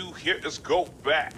do here is go back.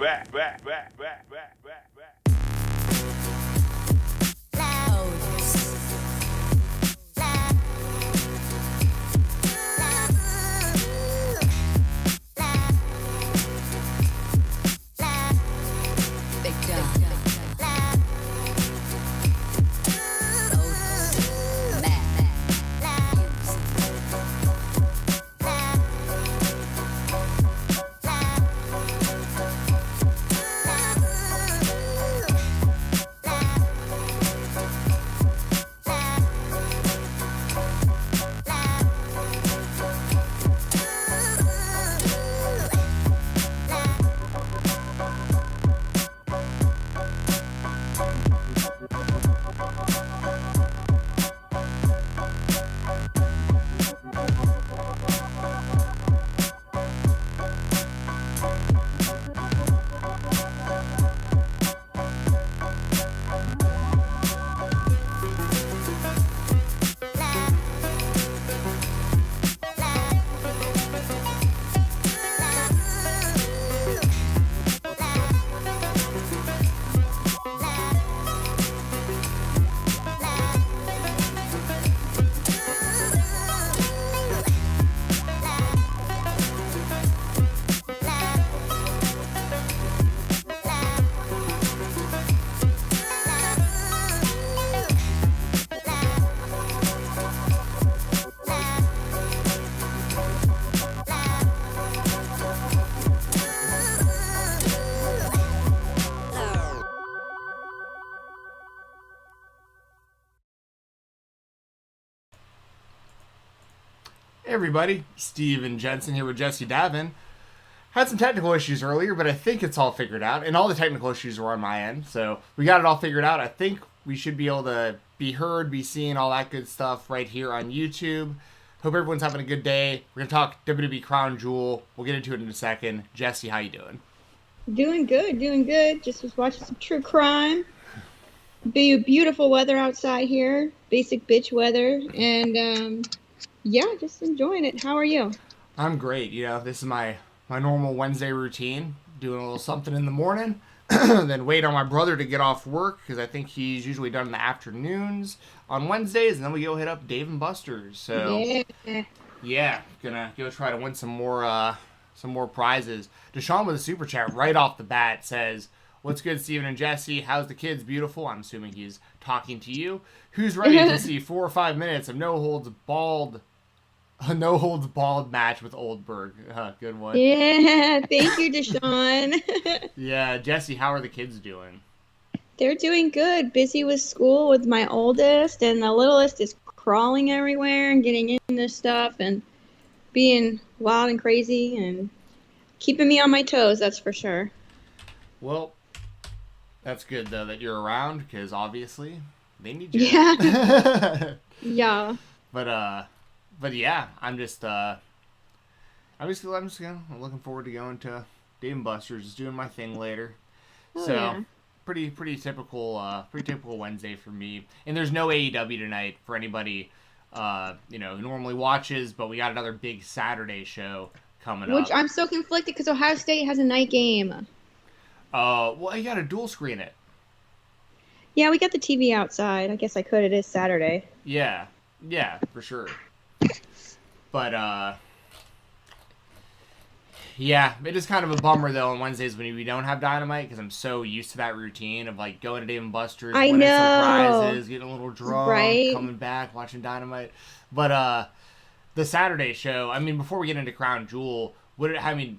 Hey everybody, Steve and Jensen here with Jessi Davin. Had some technical issues earlier, but I think it's all figured out. And all the technical issues were on my end, so we got it all figured out. I think we should be able to be heard, be seen, all that good stuff right here on YouTube. Hope everyone's having a good day. We're going to talk WWE Crown Jewel. We'll get into it in a second. Jessi, how you doing? Doing good. Just was watching some true crime. Beautiful weather outside here. Basic bitch weather. And, yeah, just enjoying it. How are you? I'm great. You know, this is my normal Wednesday routine. Doing a little something in the morning. Then wait on my brother to get off work because I think he's usually done in the afternoons on Wednesdays. And then we go hit up Dave and Buster's. So, yeah, gonna go try to win some more prizes. Deshaun with a super chat right off the bat says, "What's good, Steven and Jessi? How's the kids? Beautiful." I'm assuming he's talking to you. Who's ready to see 4 or 5 minutes of no holds balled match with Oldberg? Good one. Yeah, thank you, Deshaun. Yeah, Jessi, how are the kids doing? They're doing good. Busy with school with my oldest, and the littlest is crawling everywhere and getting into stuff and being wild and crazy and keeping me on my toes, that's for sure. Well, that's good, though, that you're around, because obviously they need you. Yeah. Yeah. But yeah, I'm just looking forward to going to Dave and Buster's, just doing my thing later. Oh, so yeah. pretty typical Wednesday for me. And there's no AEW tonight for anybody who normally watches, but we got another big Saturday show coming up. Which I'm so conflicted because Ohio State has a night game. Well, you got to dual screen it. Yeah, we got the TV outside. I guess I could. It is Saturday. Yeah, for sure. But, yeah, it is kind of a bummer, though, on Wednesdays when we don't have Dynamite, because I'm so used to that routine of, like, going to Dave & Buster's, winning some prizes, getting a little drunk, right? Coming back, watching Dynamite. But, the Saturday show, I mean, before we get into Crown Jewel, AEW,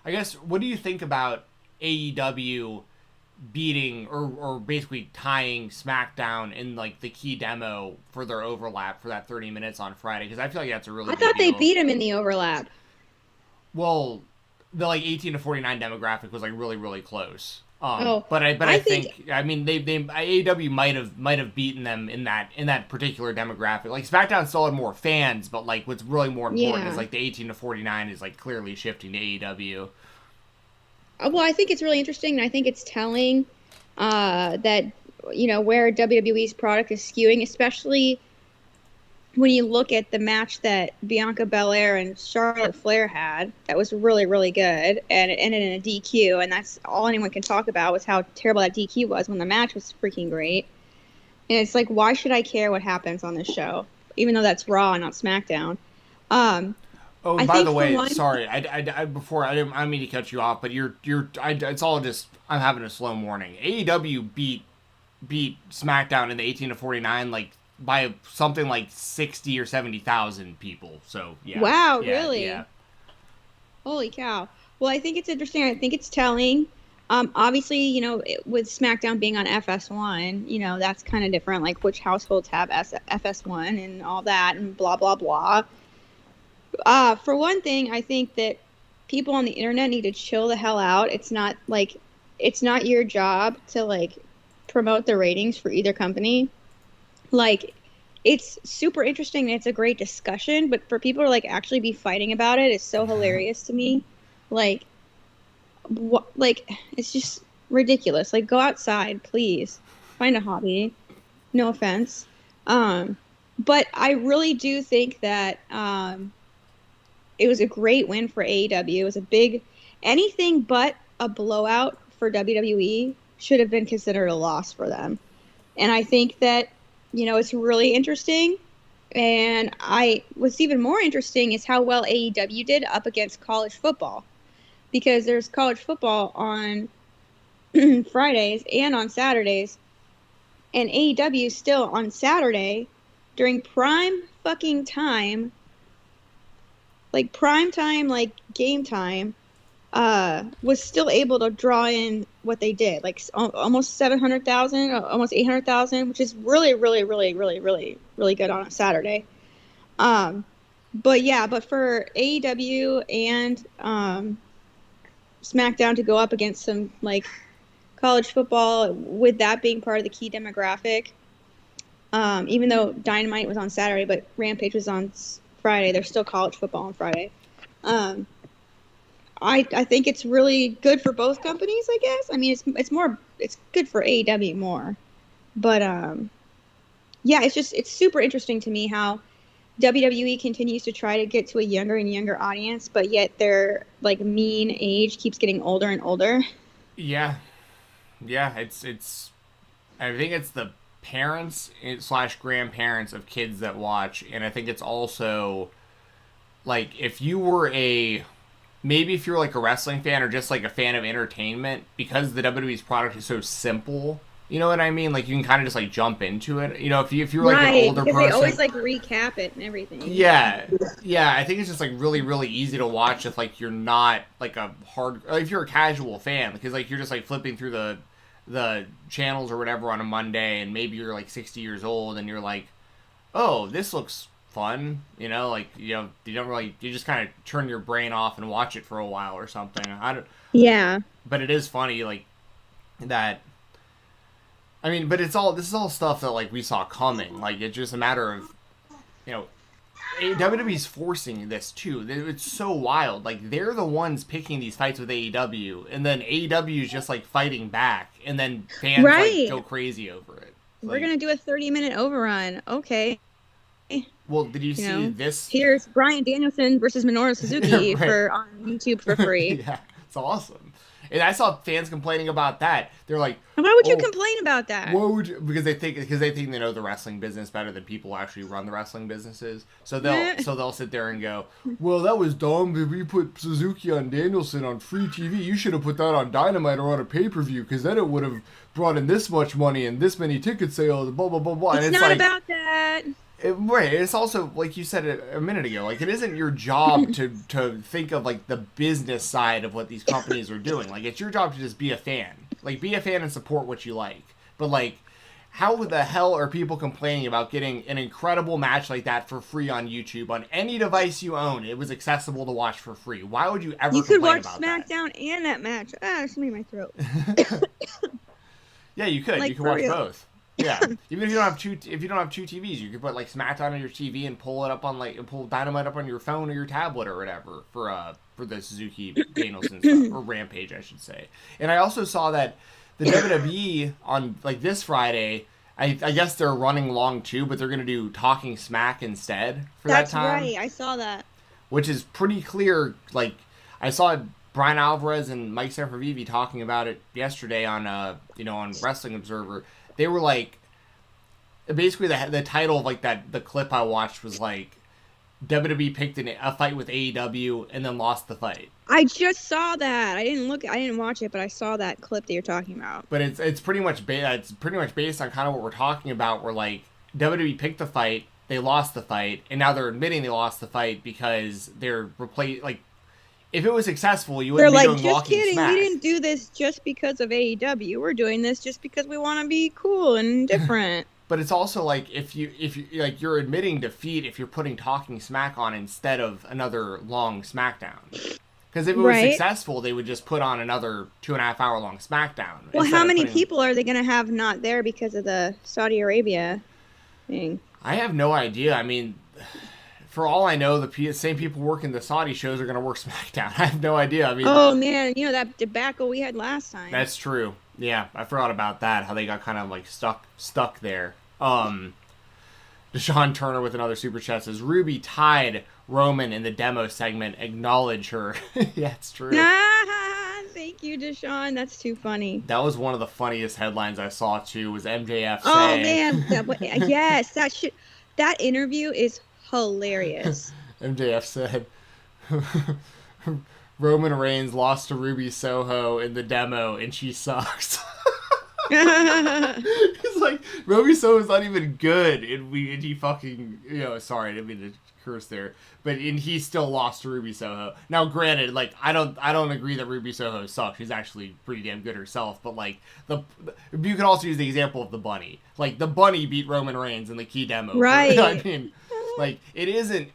I guess, what do you think about AEW beating or basically tying SmackDown in like the key demo for their overlap for that 30 minutes on Friday? Because I feel like that's a really I thought they beat him in the overlap. Well, the like 18 to 49 demographic was like really close. But I think AEW might have beaten them in that particular demographic. Like SmackDown still had more fans, but like what's really more important is like the 18 to 49 is like clearly shifting to AEW. Well, I think it's really interesting, and I think it's telling that, where WWE's product is skewing, especially when you look at the match that Bianca Belair and Charlotte Flair had, that was really, really good, and it ended in a DQ, and that's all anyone can talk about was how terrible that DQ was when the match was freaking great. And it's like, why should I care what happens on this show, even though that's Raw and not SmackDown? Oh, and by the way, sorry, I before I didn't mean to cut you off, but it's all just I'm having a slow morning. AEW beat SmackDown in the 18 to 49 like by something like 60 or 70,000 people. So yeah. Wow, yeah, really? Yeah. Holy cow! Well, I think it's interesting. I think it's telling. Obviously, you know, with SmackDown being on FS1, you know, that's kind of different. Like which households have FS1 and all that, and blah blah blah. For one thing, I think that people on the internet need to chill the hell out. It's not your job to like promote the ratings for either company. Like, it's super interesting and it's a great discussion, but for people to like actually be fighting about it is so hilarious to me. Like, it's just ridiculous. Like, go outside, please. Find a hobby. No offense. But I really do think that it was a great win for AEW. It was a big, anything but a blowout for WWE should have been considered a loss for them. And I think that, you know, it's really interesting. And what's even more interesting is how well AEW did up against college football. Because there's college football on Fridays and on Saturdays. And AEW still on Saturday during prime fucking time, like prime time, like game time, was still able to draw in what they did, like almost 700,000, almost 800,000, which is really, really, really, really, really, really good on a Saturday. But for AEW and SmackDown to go up against some like college football, with that being part of the key demographic, even though Dynamite was on Saturday, but Rampage was on Friday, there's still college football on Friday. I think it's really good for both companies, I guess. I mean, it's good for AEW more. But yeah, it's super interesting to me how WWE continues to try to get to a younger and younger audience, but yet their like mean age keeps getting older and older. Yeah. It's I think it's the parents / grandparents of kids that watch, and I think it's also like if you're like a wrestling fan or just like a fan of entertainment, because the WWE's product is so simple, you know what I mean? Like you can kind of just like jump into it. You know, if you're like an older person, they always like recap it and everything. Yeah. I think it's just like really, really easy to watch if like you're not like if you're a casual fan, because like you're just like flipping through the channels or whatever on a Monday, and maybe you're like 60 years old and you're like, oh, this looks fun, you know, like, you know, you just kind of turn your brain off and watch it for a while or something. Yeah. But it is funny, like, that, I mean, but this is all stuff that, like, we saw coming. Like, it's just a matter of, you know, WWE's forcing this, too. It's so wild. Like, they're the ones picking these fights with AEW, and then AEW is just, like, fighting back, and then fans, like, go crazy over it. We're going to do a 30-minute overrun. Okay. Well, did you see this? Here's Bryan Danielson versus Minoru Suzuki right. on YouTube for free. Yeah, it's awesome. And I saw fans complaining about that. They're like, why would you complain about that? Because they think they know the wrestling business better than people who actually run the wrestling businesses. So they'll sit there and go, well, that was dumb. If we put Suzuki on Danielson on free TV, you should have put that on Dynamite or on a pay-per-view, because then it would have brought in this much money and this many ticket sales, blah, blah, blah, blah. It's not like, about that. Right. It's also, like you said a minute ago, like, it isn't your job to think of, like, the business side of what these companies are doing. Like, it's your job to just be a fan. Like, be a fan and support what you like. But, like, how the hell are people complaining about getting an incredible match like that for free on YouTube on any device you own? It was accessible to watch for free. Why would you ever complain about that? You could watch SmackDown and that match. It's made my throat. Yeah, you could. Like, you could watch real. both. Yeah, even if you don't have two TVs, you could put like SmackDown on your TV and pull it up on pull Dynamite up on your phone or your tablet or whatever for the Suzuki Danielson stuff, or Rampage, I should say. And I also saw that the WWE on like this Friday I guess they're running long too, but they're gonna do Talking Smack instead for that That's time, right. I saw that. which is pretty clear. Like I saw Brian Alvarez and Mike Sempervive talking about it yesterday on on Wrestling Observer. They were like, basically the title of like that the clip I watched was like WWE picked a fight with AEW and then lost the fight. I just saw that. I didn't watch it, but I saw that clip that you're talking about. But it's pretty much based on kind of what we're talking about. Where like WWE picked the fight, they lost the fight, and now they're admitting they lost the fight because they're like, if it was successful, you They're wouldn't be like, doing just Walking kidding. Smack. We didn't do this just because of AEW. We're doing this just because we want to be cool and different. But it's also like if you like you're admitting defeat if you're putting Talking Smack on instead of another long SmackDown. Because if it was successful, they would just put on another 2.5 hour long SmackDown. Well, how many people are they going to have not there because of the Saudi Arabia thing? I have no idea. I mean, for all I know, the same people working the Saudi shows are going to work SmackDown. I have no idea. I mean, oh man, that debacle we had last time. That's true. Yeah, I forgot about that. How they got kind of like stuck there. Deshaun Turner with another super chat says Ruby tied Roman in the demo segment. Acknowledge her. Yeah, it's true. Thank you, Deshaun. That's too funny. That was one of the funniest headlines I saw too. Was MJF saying? Oh man, yes, that interview is hilarious. MJF said Roman Reigns lost to Ruby Soho in the demo, and she sucks. It's like Ruby Soho's not even good, and he fucking sorry, I didn't mean to curse there, but he still lost to Ruby Soho. Now, granted, like I don't agree that Ruby Soho sucks. She's actually pretty damn good herself. But like you could also use the example of the bunny. Like the bunny beat Roman Reigns in the key demo. Right. I mean, like it isn't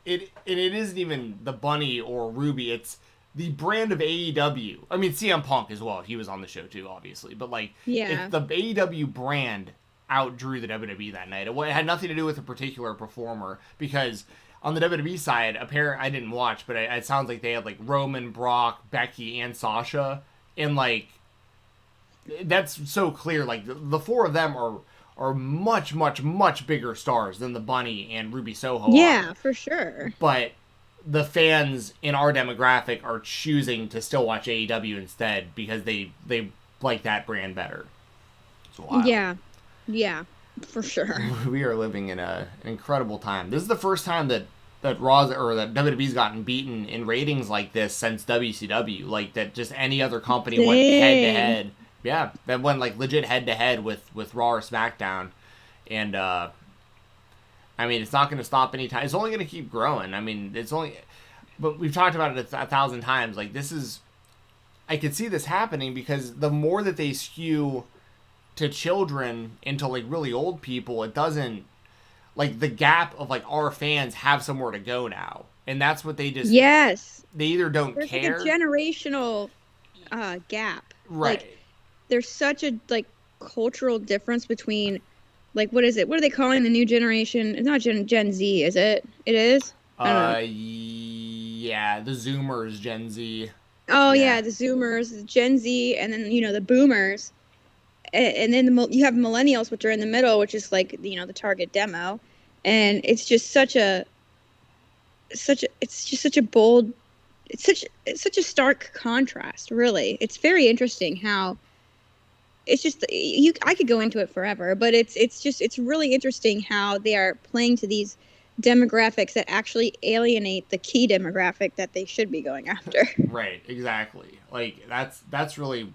even the bunny or Ruby. It's the brand of AEW. I mean, CM Punk as well. He was on the show too, obviously. But like, yeah, if the AEW brand outdrew the WWE that night. It had nothing to do with a particular performer, because on the WWE side, apparently I didn't watch, but it sounds like they had like Roman, Brock, Becky, and Sasha, and like that's so clear. Like the four of them are much, much, much bigger stars than the Bunny and Ruby Soho. Yeah, are. for sure. But the fans in our demographic are choosing to still watch AEW instead because they like that brand better. It's wild. Yeah, for sure. We are living in an incredible time. This is the first time that Raw or that WWE's gotten beaten in ratings like this since WCW. Like that, just any other company went head to head. Yeah, that went like legit head to head with Raw or SmackDown, and I mean, it's not going to stop anytime. It's only going to keep growing. I mean, but we've talked about it 1,000 times. Like I could see this happening because the more that they skew to children and to like really old people, it doesn't, like the gap of like our fans have somewhere to go now, and that's what they just they either don't care. There's like a generational gap, right? Like, there's such a like cultural difference between, like, what is it? What are they calling the new generation? It's not Gen Z, is it? It is. Yeah, the Zoomers, Gen Z. Oh yeah, the Zoomers, Gen Z, and then the Boomers. And then you have millennials, which are in the middle, which is like the target demo, and it's just such a bold, it's such a stark contrast. Really, it's very interesting how it's just I could go into it forever, but it's really interesting how they are playing to these demographics that actually alienate the key demographic that they should be going after. Right, exactly. Like that's really.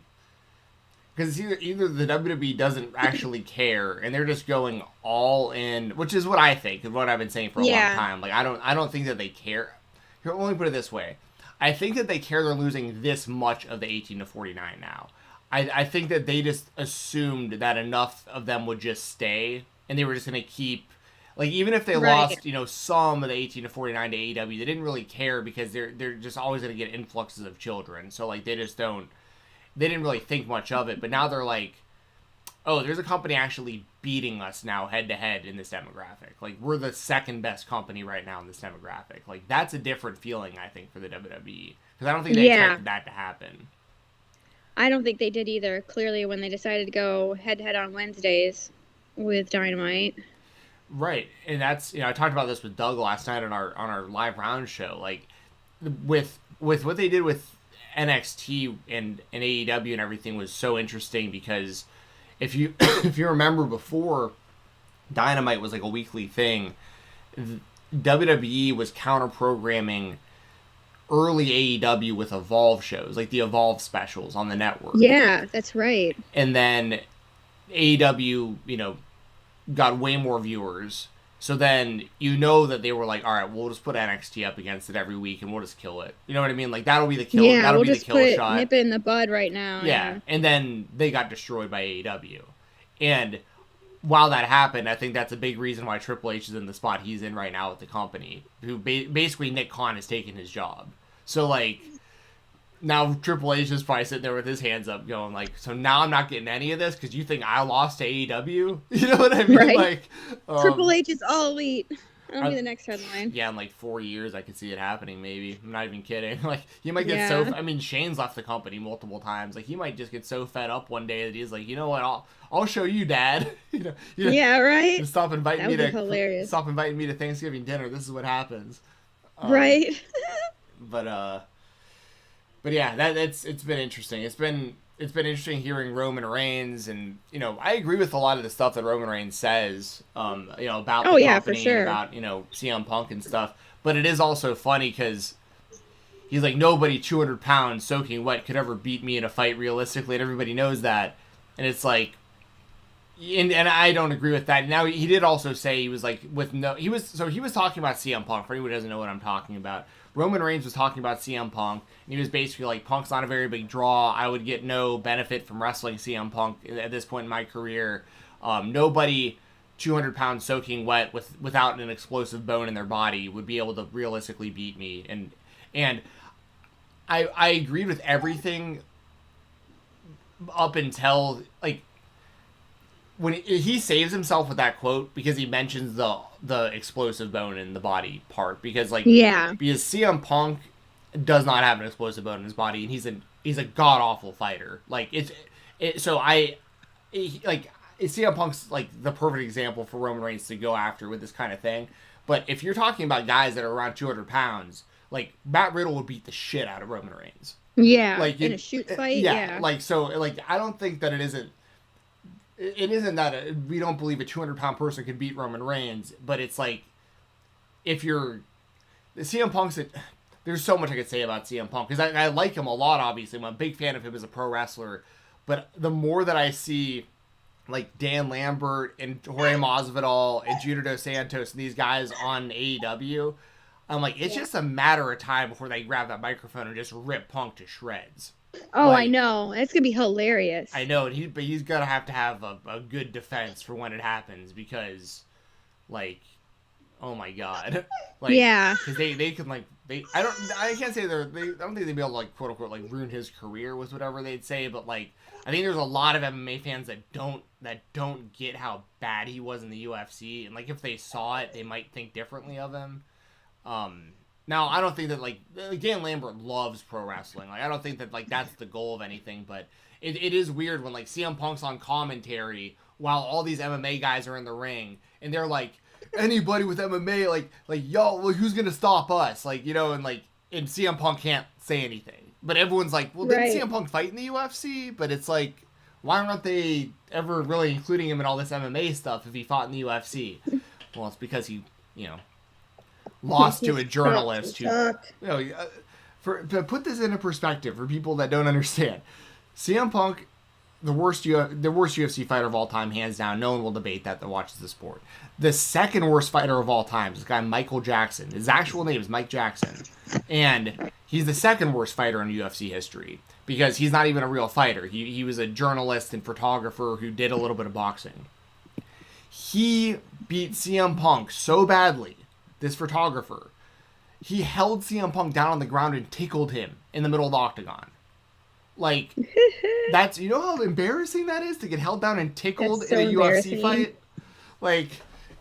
Because either the WWE doesn't actually care, and they're just going all in, which is what I think, and what I've been saying for a long time. Like I don't think that they care. Here, let me put it this way: I think that they care they're losing this much of the 18 to 49 now. I think that they just assumed that enough of them would just stay, and they were just going to keep. Like even if they lost, some of the 18 to 49 to AEW, they didn't really care because they're just always going to get influxes of children. So like they just don't. They didn't really think much of it, but now they're like, oh, there's a company actually beating us now head to head in this demographic. Like, we're the second best company right now in this demographic. Like, that's a different feeling, I think, for the WWE. Because I don't think they expected that to happen. I don't think they did either, clearly, when they decided to go head to head on Wednesdays. with Dynamite. Right, and that's, I talked about this with Doug last night on our live round show. Like, with what they did with NXT and AEW and everything was so interesting because if you if you remember before Dynamite was like a weekly thing, WWE was counter programming early AEW with Evolve shows, like the Evolve specials on the network. Yeah, that's right. And then AEW, got way more viewers. So then that they were like, all right, we'll just put NXT up against it every week and we'll just kill it. You know what I mean? Like that'll be the kill. Yeah, that'll we'll be just the kill put shot. Nip it in the bud right now. Yeah, and then they got destroyed by AEW. And while that happened, I think that's a big reason why Triple H is in the spot he's in right now with the company. Who basically Nick Khan has taken his job. So like now Triple H is probably sitting there with his hands up going like, so now I'm not getting any of this because you think I lost to AEW? You know what I mean? Right. Like Triple H is all elite. That'll be the next headline. Yeah, in like 4 years I could see it happening maybe. I'm not even kidding. Like he might get so Shane's left the company multiple times. Like he might just get so fed up one day that he's like, you know what, I'll show you, Dad. Yeah, right. Stop inviting me to hilarious. Stop inviting me to Thanksgiving dinner. This is what happens. Right. But yeah, it's been interesting. It's been interesting hearing Roman Reigns, and I agree with a lot of the stuff that Roman Reigns says, about the company, for sure. and about CM Punk and stuff. But it is also funny because he's like, nobody 200 pounds soaking wet could ever beat me in a fight realistically, and everybody knows that. And it's like, and I don't agree with that. Now he did also say he was like he was talking about CM Punk. For anyone who doesn't know what I'm talking about, Roman Reigns was talking about CM Punk, and he was basically like, Punk's not a very big draw. I would get no benefit from wrestling CM Punk at this point in my career. Nobody 200 pounds soaking wet without an explosive bone in their body would be able to realistically beat me. And I agreed with everything up until like when he saves himself with that quote because he mentions the explosive bone in the body part because CM Punk does not have an explosive bone in his body and he's a god awful fighter. Like CM Punk's like the perfect example for Roman Reigns to go after with this kind of thing. But if you're talking about guys that are around 200 pounds, like Matt Riddle would beat the shit out of Roman Reigns. Yeah, like in a shoot fight. Yeah, like so, like I don't think that it isn't that we don't believe a 200-pound person could beat Roman Reigns, but it's like if you're CM Punk's. There's so much I could say about CM Punk because I like him a lot. Obviously, I'm a big fan of him as a pro wrestler, but the more that I see like Dan Lambert and Jorge Masvidal and Junior Dos Santos and these guys on AEW, I'm like, it's just a matter of time before they grab that microphone and just rip Punk to shreds. Oh, I know. It's going to be hilarious. I know, but he's going to have a good defense for when it happens because, like, oh my God. Like, yeah. Because they can, like, I can't say I don't think they'd be able to, like, quote unquote, like, ruin his career with whatever they'd say, but, like, I think there's a lot of MMA fans that don't get how bad he was in the UFC, and, like, if they saw it, they might think differently of him. Now, I don't think that, like, Dan Lambert loves pro wrestling. Like, I don't think that, like, that's the goal of anything, but it is weird when, like, CM Punk's on commentary while all these MMA guys are in the ring, and they're like, anybody with MMA, like y'all, well, who's gonna stop us? Like, and, like, and CM Punk can't say anything. But everyone's like, well, didn't CM Punk fight in the UFC? But it's like, why aren't they ever really including him in all this MMA stuff if he fought in the UFC? Well, it's because he, lost to a journalist who, to put this into perspective for people that don't understand, CM Punk, the worst UFC fighter of all time, hands down. No one will debate that watches the sport. The second worst fighter of all time is this guy Michael Jackson. His actual name is Mike Jackson, and he's the second worst fighter in UFC history because he's not even a real fighter. He was a journalist and photographer who did a little bit of boxing. He beat CM Punk so badly. This photographer, he held CM Punk down on the ground and tickled him in the middle of the octagon. Like, that's, how embarrassing that is to get held down and tickled in a UFC fight? Like,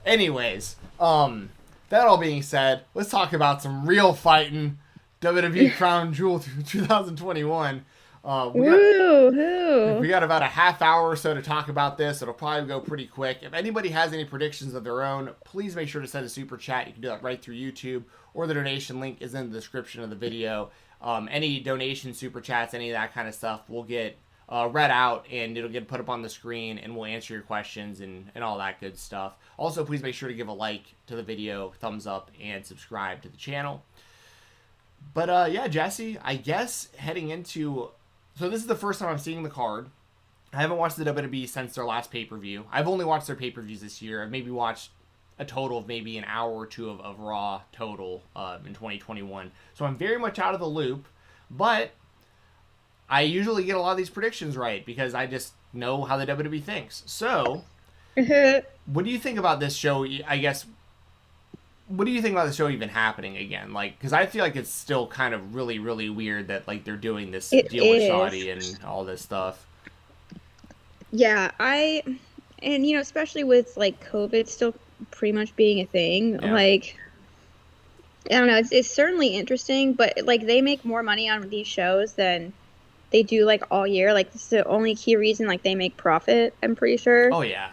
anyways, that all being said, let's talk about some real fighting. WWE Crown Jewel 2021. We got Woo-hoo. about a half hour or so to talk about this. It'll probably go pretty quick. If anybody has any predictions of their own, please make sure to send a super chat. You can do that right through YouTube, or the donation link is in the description of the video. Any donation, super chats, any of that kind of stuff will get read out, and it'll get put up on the screen, and we'll answer your questions and all that good stuff. Also, please make sure to give a like to the video, thumbs up, and subscribe to the channel. But yeah, Jessi, I guess heading into... So this is the first time I'm seeing the card. I haven't watched the WWE since their last pay-per-view. I've only watched their pay-per-views this year. I've maybe watched a total of maybe an hour or two of Raw total in 2021. So I'm very much out of the loop. But I usually get a lot of these predictions right because I just know how the WWE thinks. So what do you think about this show? I guess... What do you think about the show even happening again? Like, because I feel like it's still kind of really, really weird that like they're doing this deal with Saudi and all this stuff. Yeah, and you know, especially with like COVID still pretty much being a thing, like I don't know, it's certainly interesting, but like they make more money on these shows than they do like all year. Like this is the only key reason like they make profit, I'm pretty sure. Oh yeah.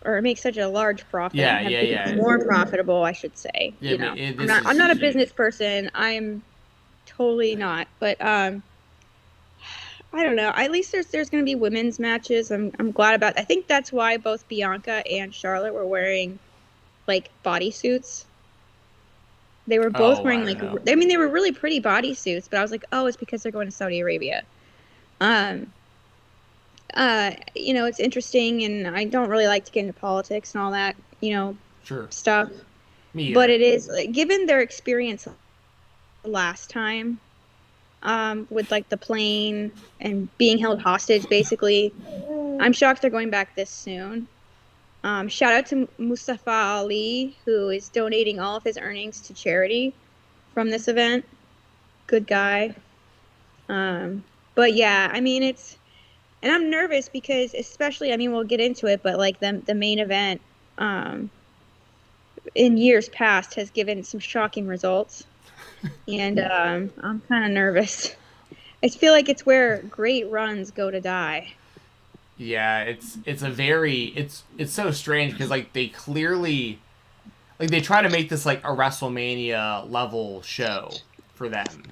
Or make such a large profit. Yeah. More profitable, I should say. Yeah, you know, I'm not a business person. I'm totally not. But I don't know. At least there's going to be women's matches. I'm glad about. I think that's why both Bianca and Charlotte were wearing like bodysuits. They were both wearing like. I mean, they were really pretty bodysuits, but I was like, oh, it's because they're going to Saudi Arabia. You know, it's interesting, and I don't really like to get into politics and all that, you know, stuff. Me either. But it is, given their experience last time, with like the plane and being held hostage, basically, I'm shocked they're going back this soon. Shout out to Mustafa Ali, who is donating all of his earnings to charity from this event. Good guy. But yeah, I mean, and I'm nervous because, especially, I mean, we'll get into it, but like the main event in years past has given some shocking results, and I'm kind of nervous. I feel like it's where great runs go to die. Yeah, it's so strange because like they clearly like they try to make this like a WrestleMania level show for them,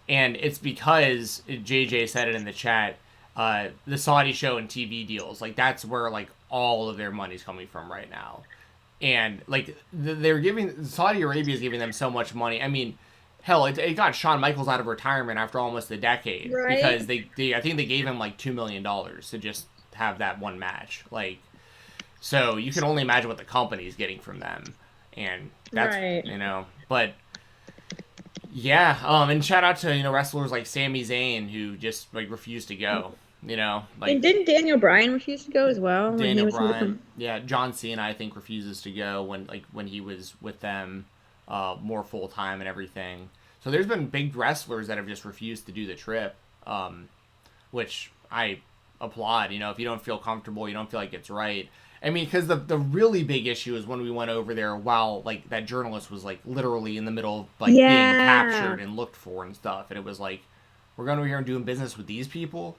and it's because JJ said it in the chat. The Saudi show and TV deals, like that's where like all of their money's coming from right now, and like they're giving Saudi Arabia is giving them so much money. I mean, hell, it got Shawn Michaels out of retirement after almost a decade because they I think they gave him like $2 million to just have that one match. Like, so you can only imagine what the company's getting from them, and that's you know, but. Yeah, and shout out to, you know, wrestlers like Sami Zayn who just like refused to go. You know, like, and didn't Daniel Bryan refuse to go as well? Daniel Bryan, yeah, John Cena I think refuses to go when he was with them more full time and everything. So there's been big wrestlers that have just refused to do the trip, which I applaud. You know, if you don't feel comfortable, you don't feel like it's right. I mean, because the really big issue is when we went over there while like that journalist was like literally in the middle of like being captured and looked for and stuff, and it was like, we're going over here and doing business with these people.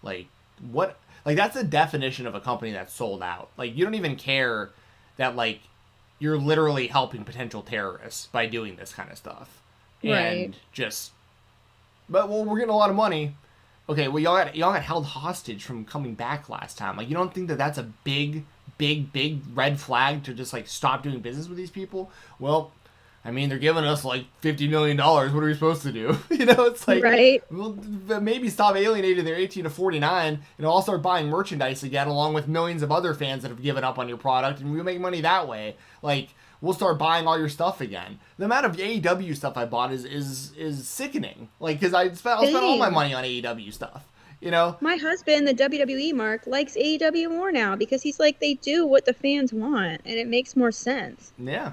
Like, what? Like, that's the definition of a company that's sold out. Like, you don't even care that, like, you're literally helping potential terrorists by doing this kind of stuff. And just... But, well, we're getting a lot of money. Okay, well, y'all got held hostage from coming back last time. Like, you don't think that that's a big red flag to just, like, stop doing business with these people? Well... I mean, they're giving us like $50 million. What are we supposed to do? You know, it's like, well, maybe stop alienating their 18 to 49 and I'll start buying merchandise again along with millions of other fans that have given up on your product and we'll make money that way. Like, we'll start buying all your stuff again. The amount of AEW stuff I bought is sickening. Like, because I'll spend all my money on AEW stuff. You know? My husband, the WWE Mark, likes AEW more now because he's like, they do what the fans want and it makes more sense. Yeah.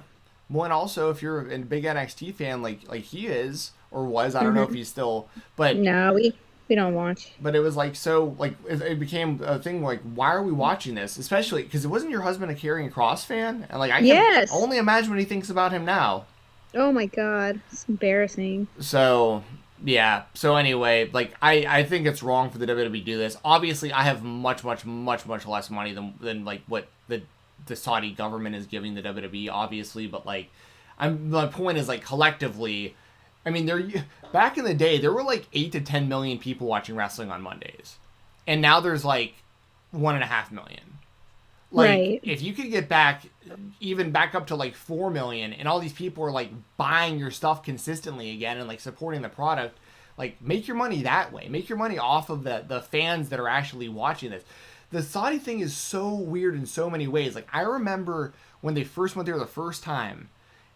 Well, and also, if you're a big NXT fan like he is, or was, I don't know if he's still, but... No, we don't watch. But it was like, so, like, it became a thing, like, why are we watching this? Especially, because it wasn't your husband a Karrion Kross fan? And, like, I can only imagine what he thinks about him now. Oh, my God. It's embarrassing. So, Yeah. So anyway, like I think it's wrong for the WWE to do this. Obviously, I have much less money than like what the Saudi government is giving the WWE. Obviously, but like, my point is like collectively, I mean, back in the day there were like 8 to 10 million people watching wrestling on Mondays, and now there's like 1.5 million. Like, Right. if you could get back up to like 4 million, and all these people are like buying your stuff consistently again and like supporting the product, like make your money that way. Make your money off of the fans that are actually watching this. The Saudi thing is so weird in so many ways. Like, I remember when they first went there the first time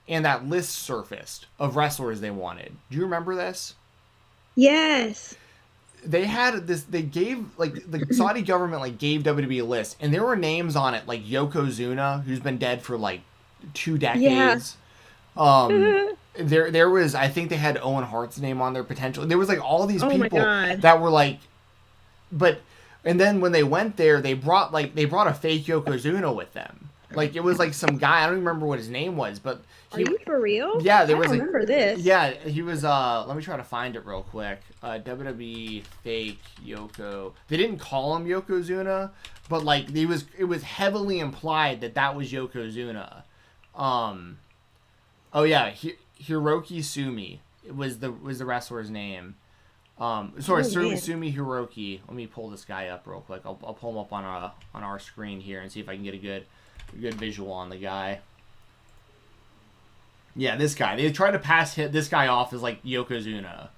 and that list surfaced of wrestlers they wanted. Do you remember this? Yes. They had this, they gave, like, the Saudi government like gave WWE a list, and there were names on it like Yokozuna, who's been dead for like 2 decades. There was, I think they had Owen Hart's name on there potentially. There was like all these Oh my people God. that were like, but, and then when they went there, they brought a fake Yokozuna with them. Like, it was like some guy, I don't even remember what his name was, but Are you for real? yeah, there I was don't like, remember this. yeah, he was, let me try to find it real quick. WWE fake Yoko. They didn't call him Yokozuna, but like, it was heavily implied that was Yokozuna. Oh yeah, Hiroki Sumi was the wrestler's name. Sumi Hiroki. Let me pull this guy up real quick. I'll pull him up on our screen here and see if I can get a good visual on the guy. Yeah, this guy. They tried to pass this guy off as like Yokozuna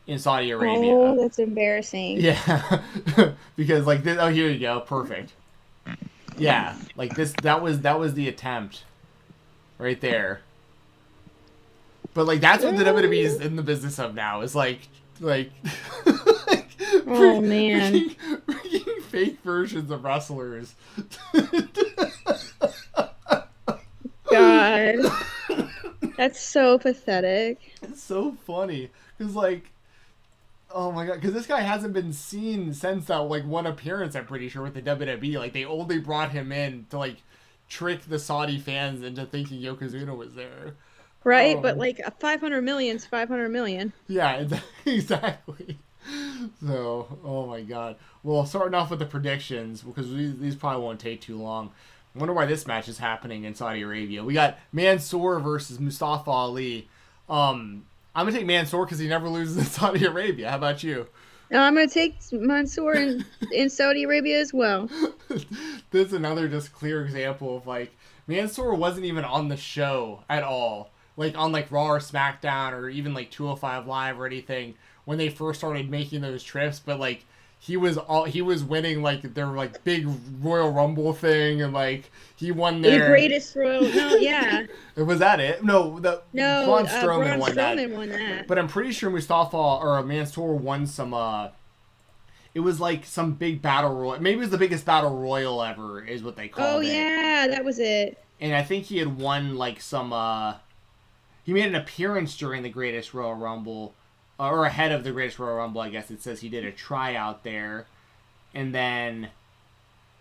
in Saudi Arabia. Oh, that's embarrassing. Yeah, because like this. Oh, here you go. Perfect. Yeah, like this. That was the attempt, right there. But like, that's what the WWE is in the business of now. Is like Oh man. freaking fake versions of wrestlers. God. That's so pathetic. It's so funny because like, oh my god, because this guy hasn't been seen since that like one appearance, I'm pretty sure, with the WWE. Like, they only brought him in to like trick the Saudi fans into thinking Yokozuna was there. Right? But like 500 million's 500 million. Yeah, exactly. So, oh my god. Well, starting off with the predictions, because these probably won't take too long. I wonder why this match is happening in Saudi Arabia. We got Mansoor versus Mustafa Ali. I'm gonna take Mansoor because he never loses in Saudi Arabia. How about you? I'm gonna take Mansoor in Saudi Arabia as well. This is another just clear example of like, Mansoor wasn't even on the show at all. Like on like Raw or SmackDown or even like 205 Live or anything when they first started making those trips, but like he was winning like their like big Royal Rumble thing, and like he won their The greatest Royal. No, yeah. Was that it? No, Braun Strowman Braun won Strowman won that. But I'm pretty sure Mustafa or Mansoor won some. It was like some big battle royal. Maybe it was the biggest battle royal ever, is what they called it. Oh yeah, that was it. And I think he had won like some. He made an appearance during the Greatest Royal Rumble, or ahead of the Greatest Royal Rumble, I guess it says. He did a tryout there, and then,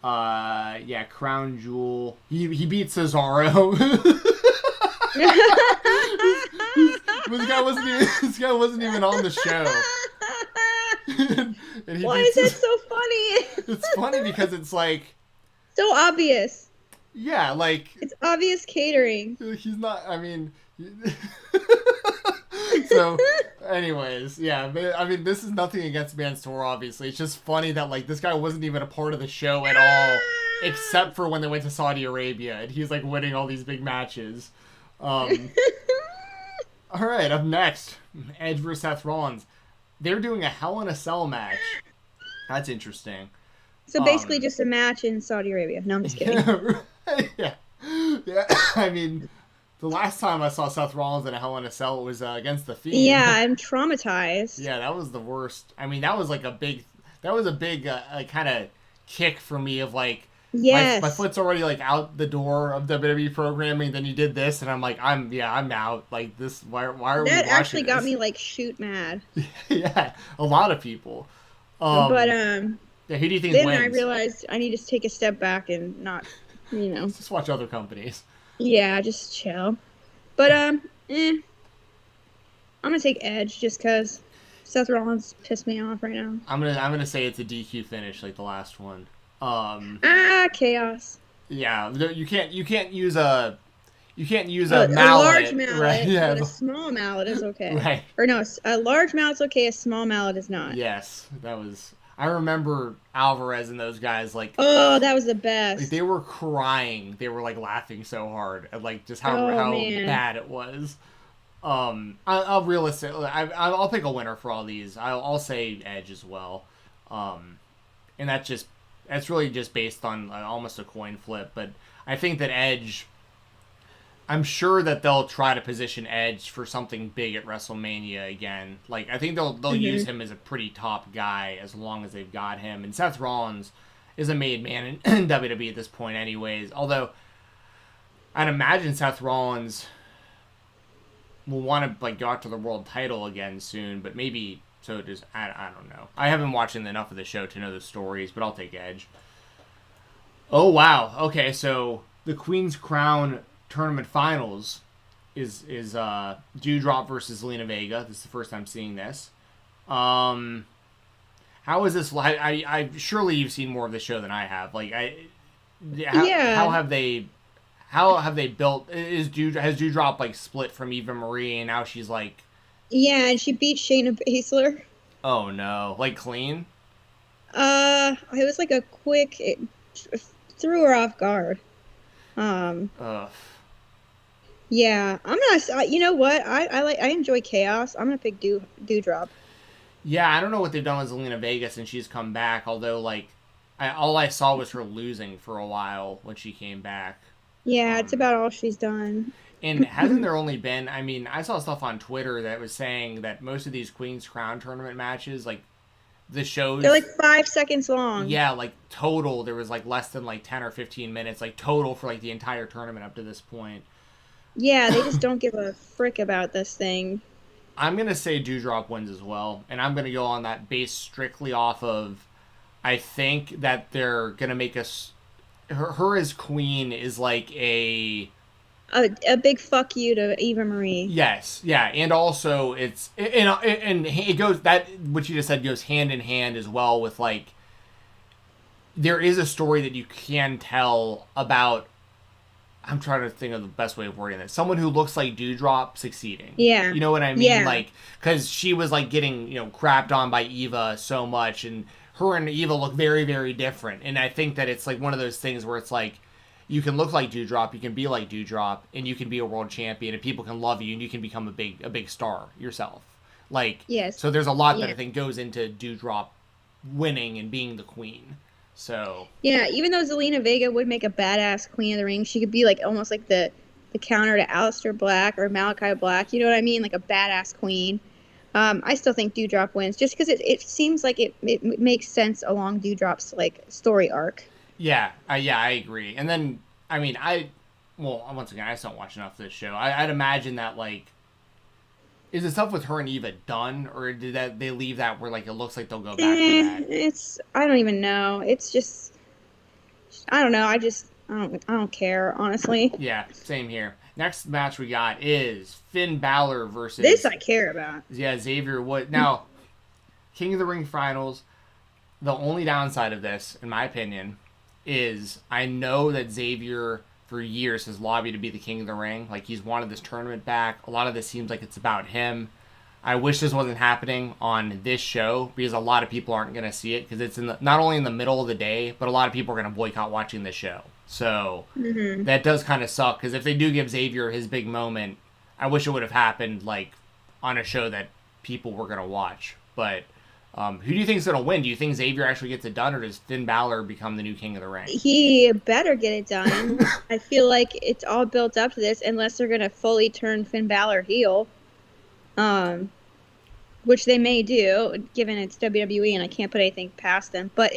yeah, Crown Jewel. He beat Cesaro. This guy wasn't even on the show. And Why is that so funny? It's funny because it's like, so obvious. Yeah, like, it's obvious catering. He's not. I mean. So, anyways, yeah. I mean, this is nothing against Mansoor, obviously. It's just funny that like this guy wasn't even a part of the show at all, except for when they went to Saudi Arabia, and he's like winning all these big matches. All right, up next, Edge versus Seth Rollins. They're doing a Hell in a Cell match. That's interesting. So basically, just a match in Saudi Arabia. No, I'm just kidding. Yeah. I mean, the last time I saw Seth Rollins in a Hell in a Cell, it was against The Fiend. Yeah, I'm traumatized. Yeah, that was the worst. I mean, that was a big kind of kick for me of like, yes, my foot's already like out the door of WWE programming. Then you did this, and I'm like, I'm out. Like this, why are we watching this? That actually got me like shoot mad. Yeah, a lot of people. But yeah, who do you think then wins? I realized I need to take a step back and not, just watch other companies. Yeah, just chill. But I'm gonna take Edge just cause Seth Rollins pissed me off right now. I'm gonna say it's a DQ finish like the last one. Chaos. Yeah, you can't use a A large mallet, right? mallet, Yeah, but a small mallet is okay. right. Or no, a large mallet's okay. A small mallet is not. Yes, that was. I remember Alvarez and those guys Oh, that was the like best. they were crying. They were like laughing so hard at like just how Oh how man. bad it was. I'll realistically, I'll pick a winner for all these. I'll say Edge as well. And that's really just based on almost a coin flip. But I think that Edge. I'm sure that they'll try to position Edge for something big at WrestleMania again. Like I think they'll use him as a pretty top guy as long as they've got him. And Seth Rollins is a made man in WWE at this point, anyways. Although I'd imagine Seth Rollins will want to like go after the world title again soon, but maybe so does I don't know. I haven't watched enough of the show to know the stories, but I'll take Edge. Oh wow. Okay, so the Queen's Crown tournament finals is Dewdrop versus Zelina Vega. This is the first time seeing this. How is this? I surely you've seen more of the show than I have. Like how have they? How have they built? Has Dewdrop like split from Eva Marie and now she's like? Yeah, and she beat Shayna Baszler. Oh no! Like clean? It was like a quick. It threw her off guard. Ugh. Yeah, I'm not. You know what? I enjoy chaos. I'm gonna pick Dewdrop. Yeah, I don't know what they've done with Zelina Vega since she's come back. Although like, all I saw was her losing for a while when she came back. Yeah, it's about all she's done. And hasn't there only been? I mean, I saw stuff on Twitter that was saying that most of these Queen's Crown tournament matches, like the shows, They're like 5 seconds long. yeah, like total, there was like less than like 10 or 15 minutes, like total for like the entire tournament up to this point. Yeah, they just don't give a frick about this thing. I'm gonna say Dewdrop wins as well, and I'm gonna go on that base strictly off of. I think that they're gonna make us. Her as queen is like a big fuck you to Eva Marie. yes, yeah, and also it's and it goes that what you just said goes hand in hand as well with like there is a story that you can tell about. I'm trying to think of the best way of wording this. Someone who looks like Dewdrop succeeding. Yeah. You know what I mean? Yeah. Like, because she was like getting, crapped on by Eva so much, and her and Eva look very, very different. And I think that it's like one of those things where it's like, you can look like Dewdrop, you can be like Dewdrop, and you can be a world champion, and people can love you, and you can become a big star yourself. Like, Yes. so there's a lot that I Yeah. think goes into Dewdrop winning and being the queen. So Yeah, even though Zelina Vega would make a badass Queen of the Ring, she could be like almost like the counter to Aleister Black or Malachi Black. You know what I mean? Like a badass queen. I still think Dewdrop wins just because it seems like it makes sense along Dewdrop's like story arc. yeah, I agree. And then I mean once again I just don't watch enough of this show. I'd imagine that like is the stuff with her and Eva done, or did that they leave that where like it looks like they'll go back to that? I don't even know. It's just I don't know. I don't care honestly. Yeah, same here. Next match we got is Finn Balor versus This I care about. yeah Xavier Woods. Now, King of the Ring finals. The only downside of this, in my opinion, is I know that Xavier for years has lobbied to be the King of the Ring. Like he's wanted this tournament back. A lot of this seems like it's about him. I wish this wasn't happening on this show because a lot of people aren't going to see it because it's not only in the middle of the day, but a lot of people are going to boycott watching this show. So that does kind of suck because if they do give Xavier his big moment, I wish it would have happened like on a show that people were going to watch. But who do you think is going to win? Do you think Xavier actually gets it done, or does Finn Balor become the new King of the Ring? He better get it done. I feel like it's all built up to this unless they're going to fully turn Finn Balor heel. Which they may do, given it's WWE, and I can't put anything past them. But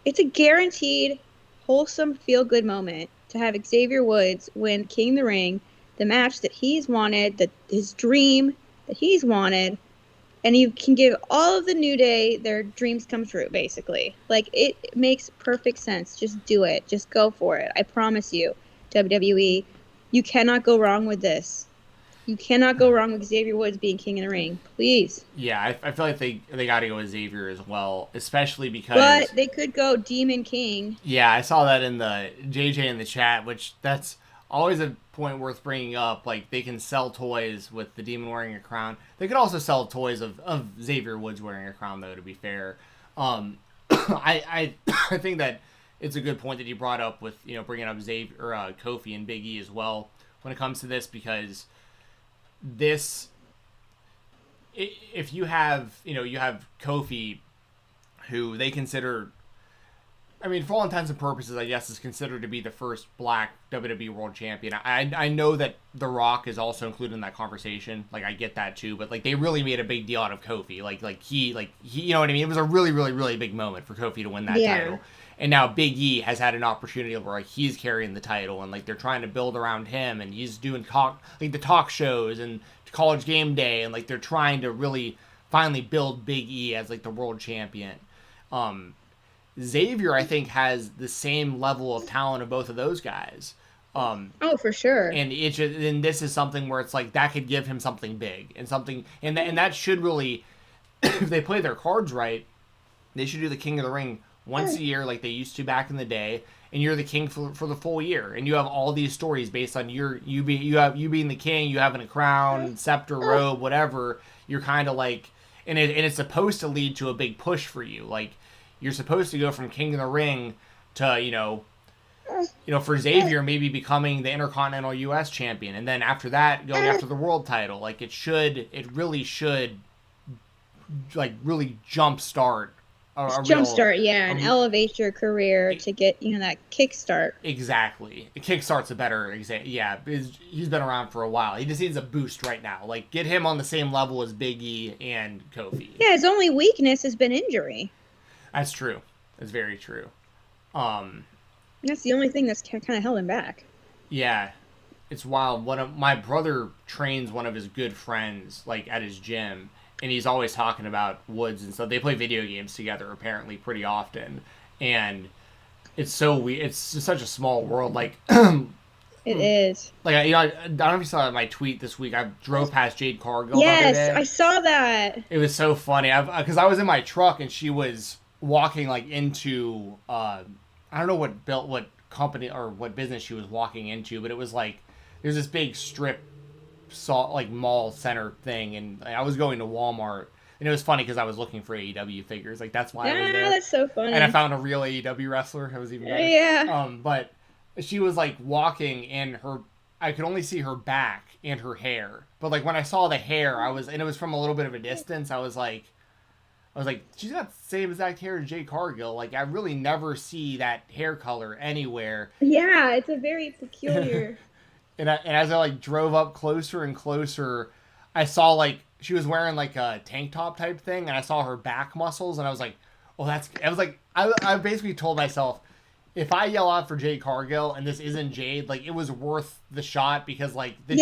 it's a guaranteed, wholesome, feel-good moment to have Xavier Woods win King of the Ring, the match that he's wanted, his dream that he's wanted, and you can give all of the New Day their dreams come true, basically. Like, it makes perfect sense. Just do it. Just go for it. I promise you, WWE, you cannot go wrong with this. You cannot go wrong with Xavier Woods being king in the ring. Please. Yeah, I feel like they got to go with Xavier as well, especially because But they could go Demon King. yeah, I saw that in the JJ in the chat, which that's always a point worth bringing up. Like they can sell toys with the demon wearing a crown. They could also sell toys of Xavier Woods wearing a crown, though. To be fair, I think that it's a good point that you brought up with bringing up Xavier or Kofi and Big E as well when it comes to this, because this, if you have you have Kofi, who they consider, I mean, for all intents and purposes, I guess is considered to be the first black WWE World Champion. I know that The Rock is also included in that conversation. Like, I get that too, but like they really made a big deal out of Kofi. Like he, you know what I mean? It was a really, really, really big moment for Kofi to win that title. And now Big E has had an opportunity where like he's carrying the title, and like they're trying to build around him, and he's doing the talk shows and College Game Day, and like they're trying to really finally build Big E as like the world champion. Xavier, I think, has the same level of talent of both of those guys. Oh, for sure. And this is something where it's like that could give him something big and something, and that should really, if they play their cards right, they should do the King of the Ring once a year like they used to back in the day, and you're the king for the full year, and you have all these stories based on you being the king, you having a crown, scepter, robe, whatever. You're kind of like, and it's supposed to lead to a big push for you, like. You're supposed to go from King of the Ring to, for Xavier, maybe becoming the Intercontinental U.S. champion. And then after that, going after the world title. Like, it really should, like, really jumpstart. And elevate your career to get, that kickstart. Exactly. Kickstart's a better example. Yeah, he's been around for a while. He just needs a boost right now. Like, get him on the same level as Big E and Kofi. Yeah, his only weakness has been injury. That's true. That's very true. That's the only thing that's kind of held him back. Yeah, it's wild. My brother trains one of his good friends like at his gym, and he's always talking about Woods and stuff. They play video games together apparently pretty often, and it's so weird. It's just such a small world. Like it is. Like I don't know if you saw my tweet this week. I drove past Jade Cargill. Yes, the other day. I saw that. It was so funny. Because I was in my truck and she was walking like into I don't know what company or what business she was walking into, but it was like there's this big strip like mall center thing, and I was going to Walmart, and it was funny because I was looking for AEW figures, like that's why I was there. That's so funny. And I found a real AEW wrestler. It was even better. Yeah. But she was like walking, and I could only see her back and her hair, but like when I saw the hair, and it was from a little bit of a distance. I was like, she's got the same exact hair as Jade Cargill. Like, I really never see that hair color anywhere. Yeah, it's a very peculiar. and as I, like, drove up closer and closer, I saw, like, she was wearing, like, a tank top type thing, and I saw her back muscles, and I was like, I basically told myself, if I yell out for Jade Cargill and this isn't Jade, like, it was worth the shot, because, like, the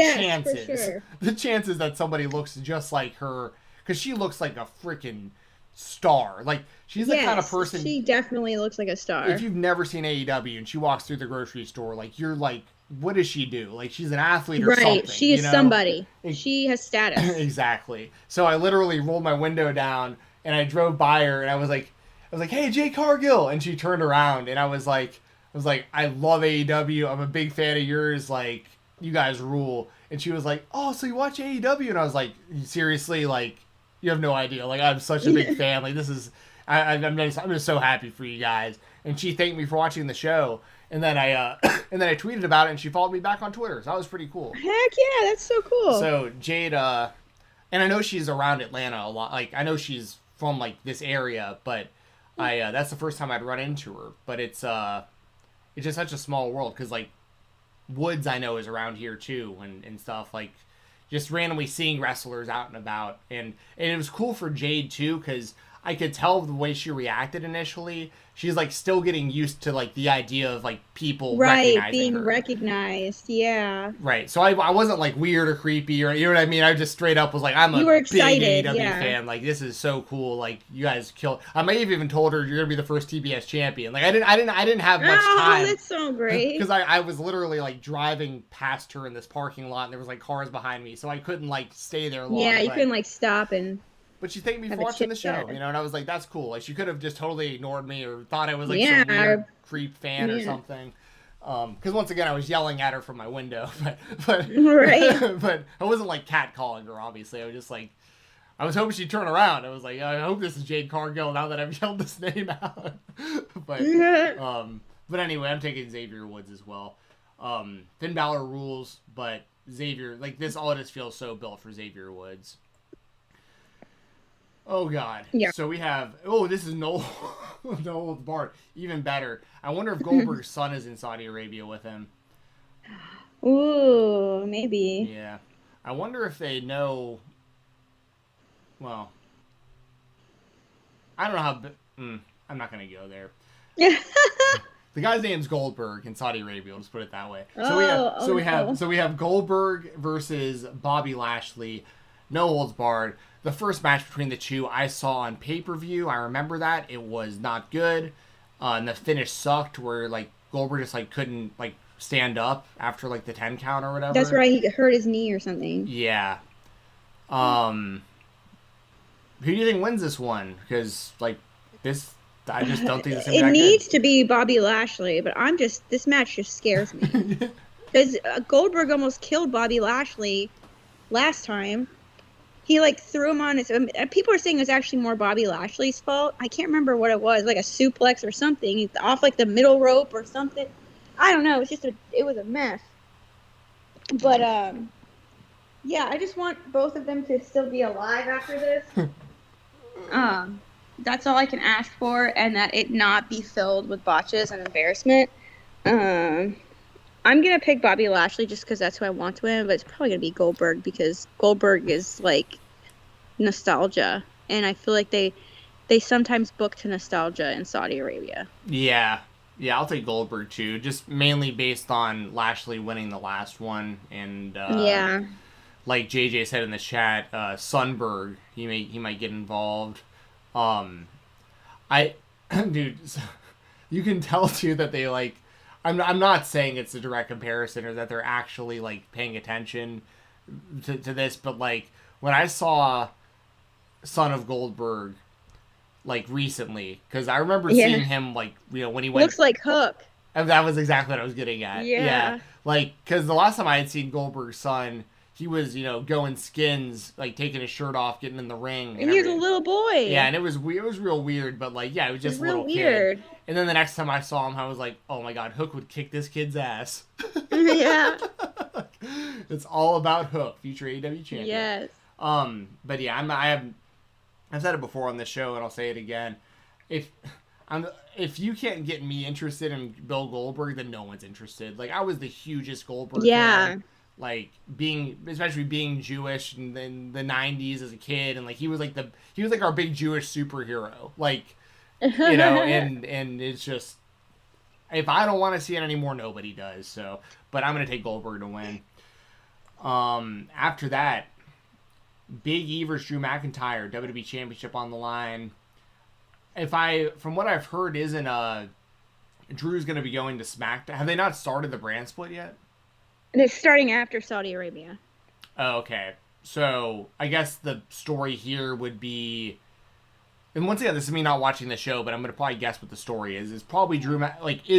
chances that somebody looks just like her, because she looks like a freaking star. Like, she's the kind of person, she definitely looks like a star. If you've never seen AEW and she walks through the grocery store, like, you're like, what does she do? Like, she's an athlete or something. Right, she is somebody. She has status. Exactly. So I literally rolled my window down and I drove by her, and I was like, hey, Jade Cargill, and she turned around, and I was like, I love AEW. I'm a big fan of yours. Like, you guys rule. And she was like, oh, so you watch AEW? And I was like, seriously, like, you have no idea. Like, I'm such a big fan. Like, this is, I'm just so happy for you guys. And she thanked me for watching the show. And then I tweeted about it, and she followed me back on Twitter. So that was pretty cool. Heck yeah, that's so cool. So Jade, and I know she's around Atlanta a lot. Like, I know she's from like this area, but that's the first time I'd run into her. But it's just such a small world, because like Woods I know is around here too, and stuff, like just randomly seeing wrestlers out and about, and it was cool for Jade too, because I could tell the way she reacted initially. She's like still getting used to like the idea of like people Right, recognizing being her. recognized. Yeah. Right. So I wasn't like weird or creepy or you know what I mean. I just straight up was like, I'm You a were big excited, AEW yeah. fan. Like this is so cool. Like you guys killed. I may have even told her you're gonna be the first TBS champion. Like I didn't have much Oh, time. that's so great. Because I was literally like driving past her in this parking lot and there was like cars behind me, so I couldn't like stay there long. Yeah, you couldn't like stop and. But she thanked me for have a watching the chit-chat. show, you know, and I was like, that's cool. Like she could have just totally ignored me or thought I was like Yeah. some weird creep fan or Yeah. something. Because once again, I was yelling at her from my window, but Right. but I wasn't like catcalling her. Obviously, I was just like, I was hoping she'd turn around. I was like, I hope this is Jade Cargill now that I've yelled this name out. But anyway, I'm taking Xavier Woods as well. Finn Balor rules, but Xavier, like this, all just feels so built for Xavier Woods. Oh God! Yeah. So we have. Oh, this is no holds barred. Even better. I wonder if Goldberg's son is in Saudi Arabia with him. Ooh, maybe. Yeah. I wonder if they know. Well, I don't know how. I'm not gonna go there. The guy's name's Goldberg in Saudi Arabia. Let's put it that way. So we have Goldberg versus Bobby Lashley. No holds barred. The first match between the two I saw on pay-per-view. I remember that. It was not good. And the finish sucked where like Goldberg just like couldn't like stand up after like the 10 count or whatever. That's right. He hurt his knee or something. Yeah. Who do you think wins this one? Because like this, I just don't think this is gonna be It that needs good. to be Bobby Lashley, but this match just scares me. Because Goldberg almost killed Bobby Lashley last time. He like threw him on his. People are saying it was actually more Bobby Lashley's fault. I can't remember what it was, like a suplex or something off like the middle rope or something. I don't know. It was a mess. But yeah, I just want both of them to still be alive after this. That's all I can ask for, and that it not be filled with botches and embarrassment. I'm going to pick Bobby Lashley just because that's who I want to win, but it's probably going to be Goldberg because Goldberg is like nostalgia. And I feel like they sometimes book to nostalgia in Saudi Arabia. Yeah. Yeah, I'll take Goldberg too. Just mainly based on Lashley winning the last one. And Yeah. like JJ said in the chat, Sunberg, he might get involved. Dude, you can tell too that they like, I'm not saying it's a direct comparison or that they're actually like paying attention to this, but like when I saw Son of Goldberg like recently, because I remember seeing him like, you know, when he went, Looks like Hook. and that was exactly what I was getting at. Yeah. Like because the last time I had seen Goldberg's son, he was, you know, going skins, like taking his shirt off, getting in the ring, And he was a little boy. yeah, and it was real weird, but like, yeah, it was just a little weird. kid. And then the next time I saw him, I was like, oh my God, Hook would kick this kid's ass. Yeah. It's all about Hook, future AEW champion. Yes. But yeah, I've said it before on this show, and I'll say it again. If you can't get me interested in Bill Goldberg, then no one's interested. Like I was the hugest Goldberg fan. Like especially being Jewish in the 90s as a kid, and like he was like our big Jewish superhero. Like, you know, and it's just, if I don't want to see it anymore, nobody does. So, but I'm gonna take Goldberg to win. After that, Big E versus Drew McIntyre, WWE Championship on the line. From what I've heard, isn't Drew's gonna be going to SmackDown? Have they not started the brand split yet? And it's starting after Saudi Arabia. Oh, okay. So I guess the story here would be, and once again, this is me not watching the show, but I'm gonna probably guess what the story is. Is probably is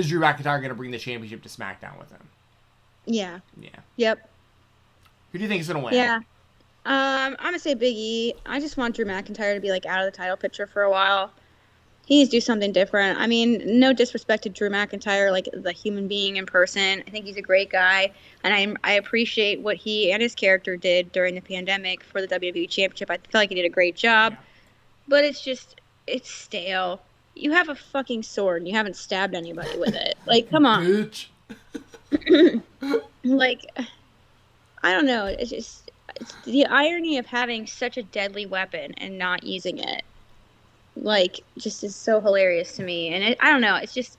Drew McIntyre gonna bring the championship to SmackDown with him? Yeah. Yeah. Yep. Who do you think is gonna win? Yeah. I'm gonna say Big E. I just want Drew McIntyre to be like out of the title picture for a while. He needs to do something different. I mean, no disrespect to Drew McIntyre, like the human being in person. I think he's a great guy, and I appreciate what he and his character did during the pandemic for the WWE Championship. I feel like he did a great job, but it's stale. You have a fucking sword and you haven't stabbed anybody with it. Like, come on. Bitch. Like, I don't know. It's the irony of having such a deadly weapon and not using it. like just is so hilarious to me. And I don't know, it's just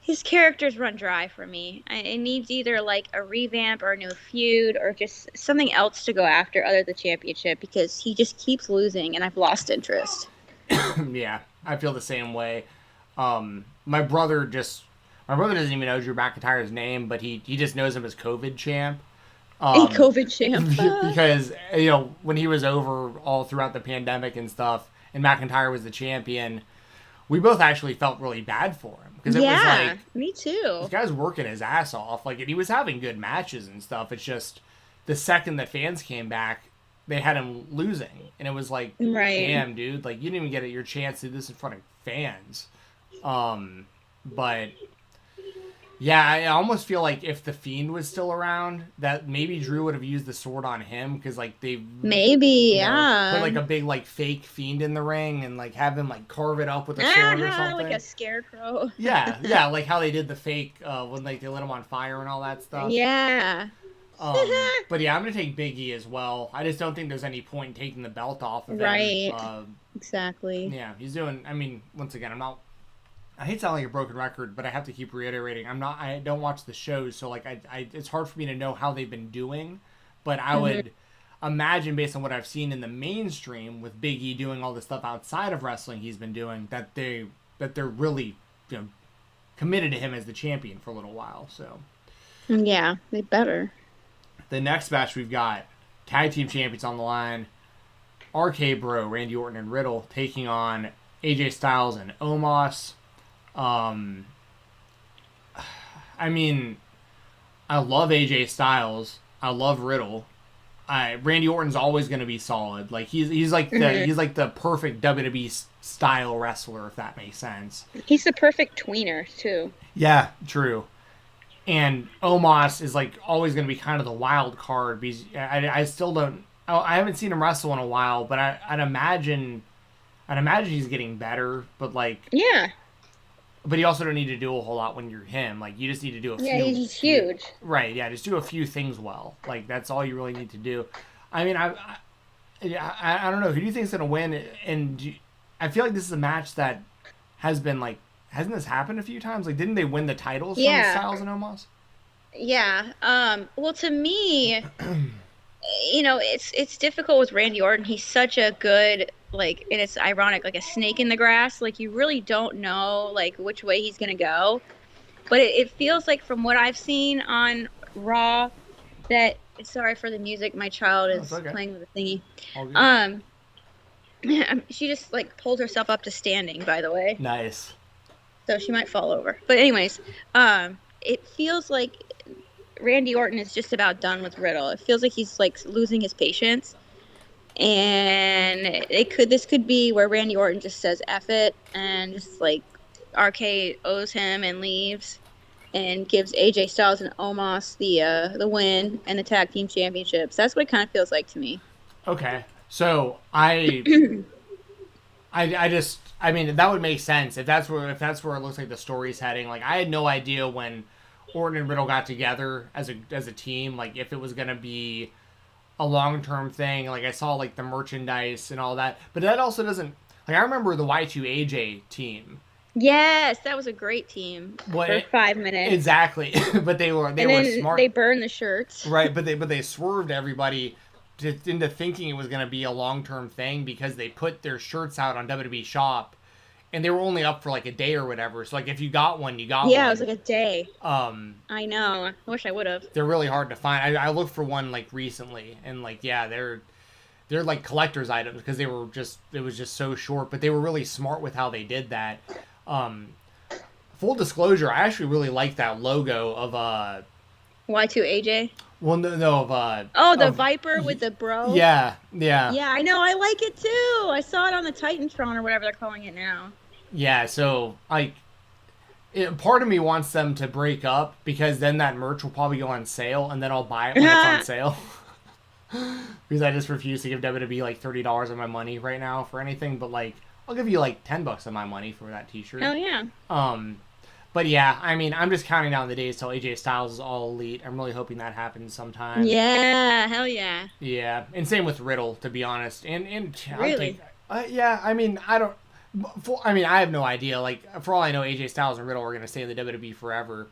his characters run dry for me. It needs either like a revamp or a new feud or just something else to go after other than the championship because he just keeps losing and I've lost interest. Yeah, I feel the same way. My brother doesn't even know Drew McIntyre's name, but he just knows him as COVID champ. A COVID champ. Because when he was over all throughout the pandemic and stuff, and McIntyre was the champion, we both actually felt really bad for him because it was like me too. This guy's working his ass off, like, and he was having good matches and stuff. It's just the second that fans came back, they had him losing, and it was like, damn, dude, like you didn't even get your chance to do this in front of fans. But yeah, I almost feel like if the Fiend was still around, that maybe Drew would have used the sword on him because like they put like a big like fake Fiend in the ring and like have him like carve it up with a sword or something, like a scarecrow. yeah, like how they did the fake when like they lit him on fire and all that stuff. Yeah. But yeah, I'm gonna take Big E as well. I just don't think there's any point in taking the belt off of him. Right. Exactly. Yeah, he's doing. I mean, once again, I hate sounding like a broken record, but I have to keep reiterating. I don't watch the shows, so like it's hard for me to know how they've been doing. But I would imagine, based on what I've seen in the mainstream, with Big E doing all the stuff outside of wrestling he's been doing, that they're really committed to him as the champion for a little while. So yeah, they better. The next match we've got tag team champions on the line. RK Bro, Randy Orton and Riddle taking on AJ Styles and Omos. I mean, I love AJ Styles. I love Riddle. Randy Orton's always going to be solid. Like he's like the perfect WWE style wrestler, if that makes sense. He's the perfect tweener too. Yeah, true. And Omos is like always going to be kind of the wild card because I still don't. I haven't seen him wrestle in a while, but I'd imagine he's getting better. But like But you also don't need to do a whole lot when you're him. Like, you just need to do a few. Yeah, he's huge. Right, yeah, just do a few things well. Like, that's all you really need to do. I mean, I don't know. Who do you think's going to win? And I feel like this is a match that has been, like, hasn't this happened a few times? Like, didn't they win the titles from Styles and Omos? Yeah. Well, to me, it's difficult with Randy Orton. He's such a good... like, and it's ironic, like a snake in the grass. Like, you really don't know, like, which way he's gonna go. But it feels like, from what I've seen on Raw, that sorry for the music, my child is playing with a thingy. She just like pulled herself up to standing, by the way. Nice. So she might fall over. But anyways, it feels like Randy Orton is just about done with Riddle. It feels like he's like losing his patience. And this could be where Randy Orton just says F it and just like RK owes him and leaves and gives AJ Styles and Omos the win and the tag team championships. That's what it kind of feels like to me. Okay. So I mean that would make sense if that's where it looks like the story's heading. Like, I had no idea when Orton and Riddle got together as a team, like if it was gonna be a long-term thing. Like, I saw like the merchandise and all that, but that also doesn't, like, I remember the Y2AJ team. Yes, that was a great team for 5 minutes. Exactly. But they were smart. They burned the shirts. Right, but they swerved everybody into thinking it was going to be a long-term thing because they put their shirts out on WWE Shop and they were only up for like a day or whatever. So like if you got one, you got one. Yeah, it was like a day. I know. I wish I would have. They're really hard to find. I looked for one like recently, and like they're like collector's items because it was just so short. But they were really smart with how they did that. Full disclosure, I actually really like that logo of Y2AJ. Well, no, the Viper with the bro. Yeah. Yeah, I know. I like it too. I saw it on the Titantron or whatever they're calling it now. Yeah, so part of me wants them to break up because then that merch will probably go on sale and then I'll buy it when it's on sale. Because I just refuse to give WWE like $30 of my money right now for anything, but like I'll give you like $10 of my money for that t-shirt. Oh yeah. But yeah, I mean, I'm just counting down the days till AJ Styles is all elite. I'm really hoping that happens sometime. Yeah, hell yeah. Yeah, and same with Riddle, to be honest. And really? Yeah, I mean, I don't. I mean, I have no idea. Like, for all I know, AJ Styles and Riddle are going to stay in the WWE forever.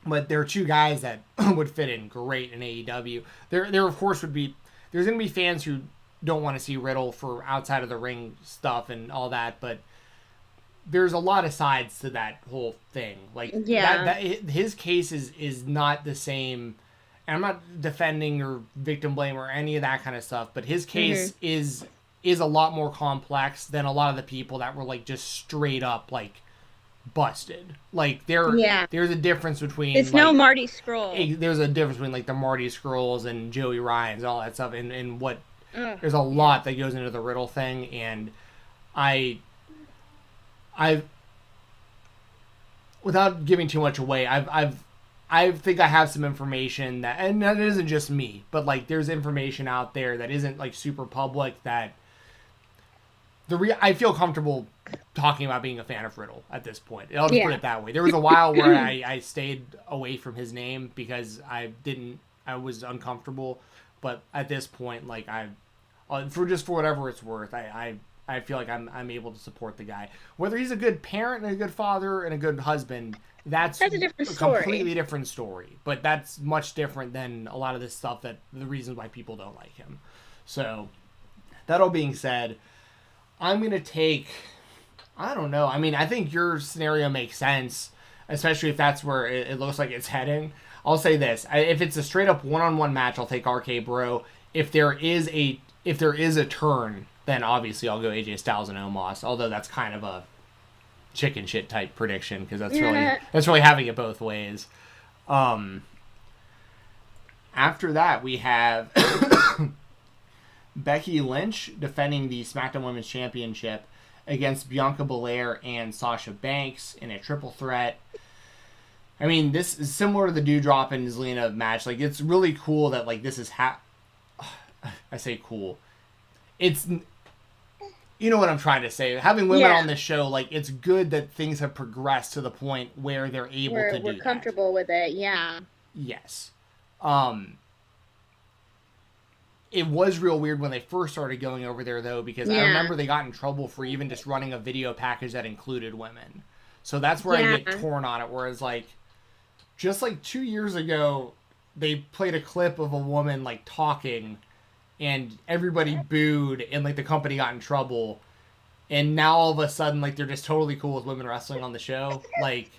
But there are two guys that would fit in great in AEW. There of course would be. There's going to be fans who don't want to see Riddle for outside of the ring stuff and all that, but there's a lot of sides to that whole thing. Like, his case is not the same. And I'm not defending or victim blame or any of that kind of stuff, but his case is a lot more complex than a lot of the people that were like just straight up like busted. Like there's a difference between it's no Marty Scurll. There's a difference between like the Marty Scurlls and Joey Ryans and all that stuff, and what there's a lot that goes into the Riddle thing, and I without giving too much away, I think I have some information that, and that isn't just me, but like there's information out there that isn't like super public that I feel comfortable talking about being a fan of Riddle at this point. I'll just put it that way. There was a while where I stayed away from his name because I was uncomfortable, but at this point, like for whatever it's worth, I feel like I'm able to support the guy. Whether he's a good parent and a good father and a good husband, that's a different story. Completely different story. But that's much different than a lot of this stuff that the reasons why people don't like him. So, that all being said, I'm going to take, I don't know. I mean, I think your scenario makes sense, especially if that's where it looks like it's heading. I'll say this. If it's a straight up one-on-one match, I'll take RK Bro. If there is a turn, then obviously I'll go AJ Styles and Omos, although that's kind of a chicken shit type prediction because that's really having it both ways. After that, we have Becky Lynch defending the SmackDown Women's Championship against Bianca Belair and Sasha Banks in a triple threat. I mean, this is similar to the Doudrop and Zelina match. Like, it's really cool that like this is I say cool. It's, you know what I'm trying to say. Having women on this show, like, it's good that things have progressed to the point where they're able to do that. We're comfortable with it, yeah. Yes. It was real weird when they first started going over there, though, because I remember they got in trouble for even just running a video package that included women. So that's where I get torn on it, whereas, like, just like 2 years ago, they played a clip of a woman, like, talking, and everybody booed, and like the company got in trouble, and now all of a sudden like they're just totally cool with women wrestling on the show. Like,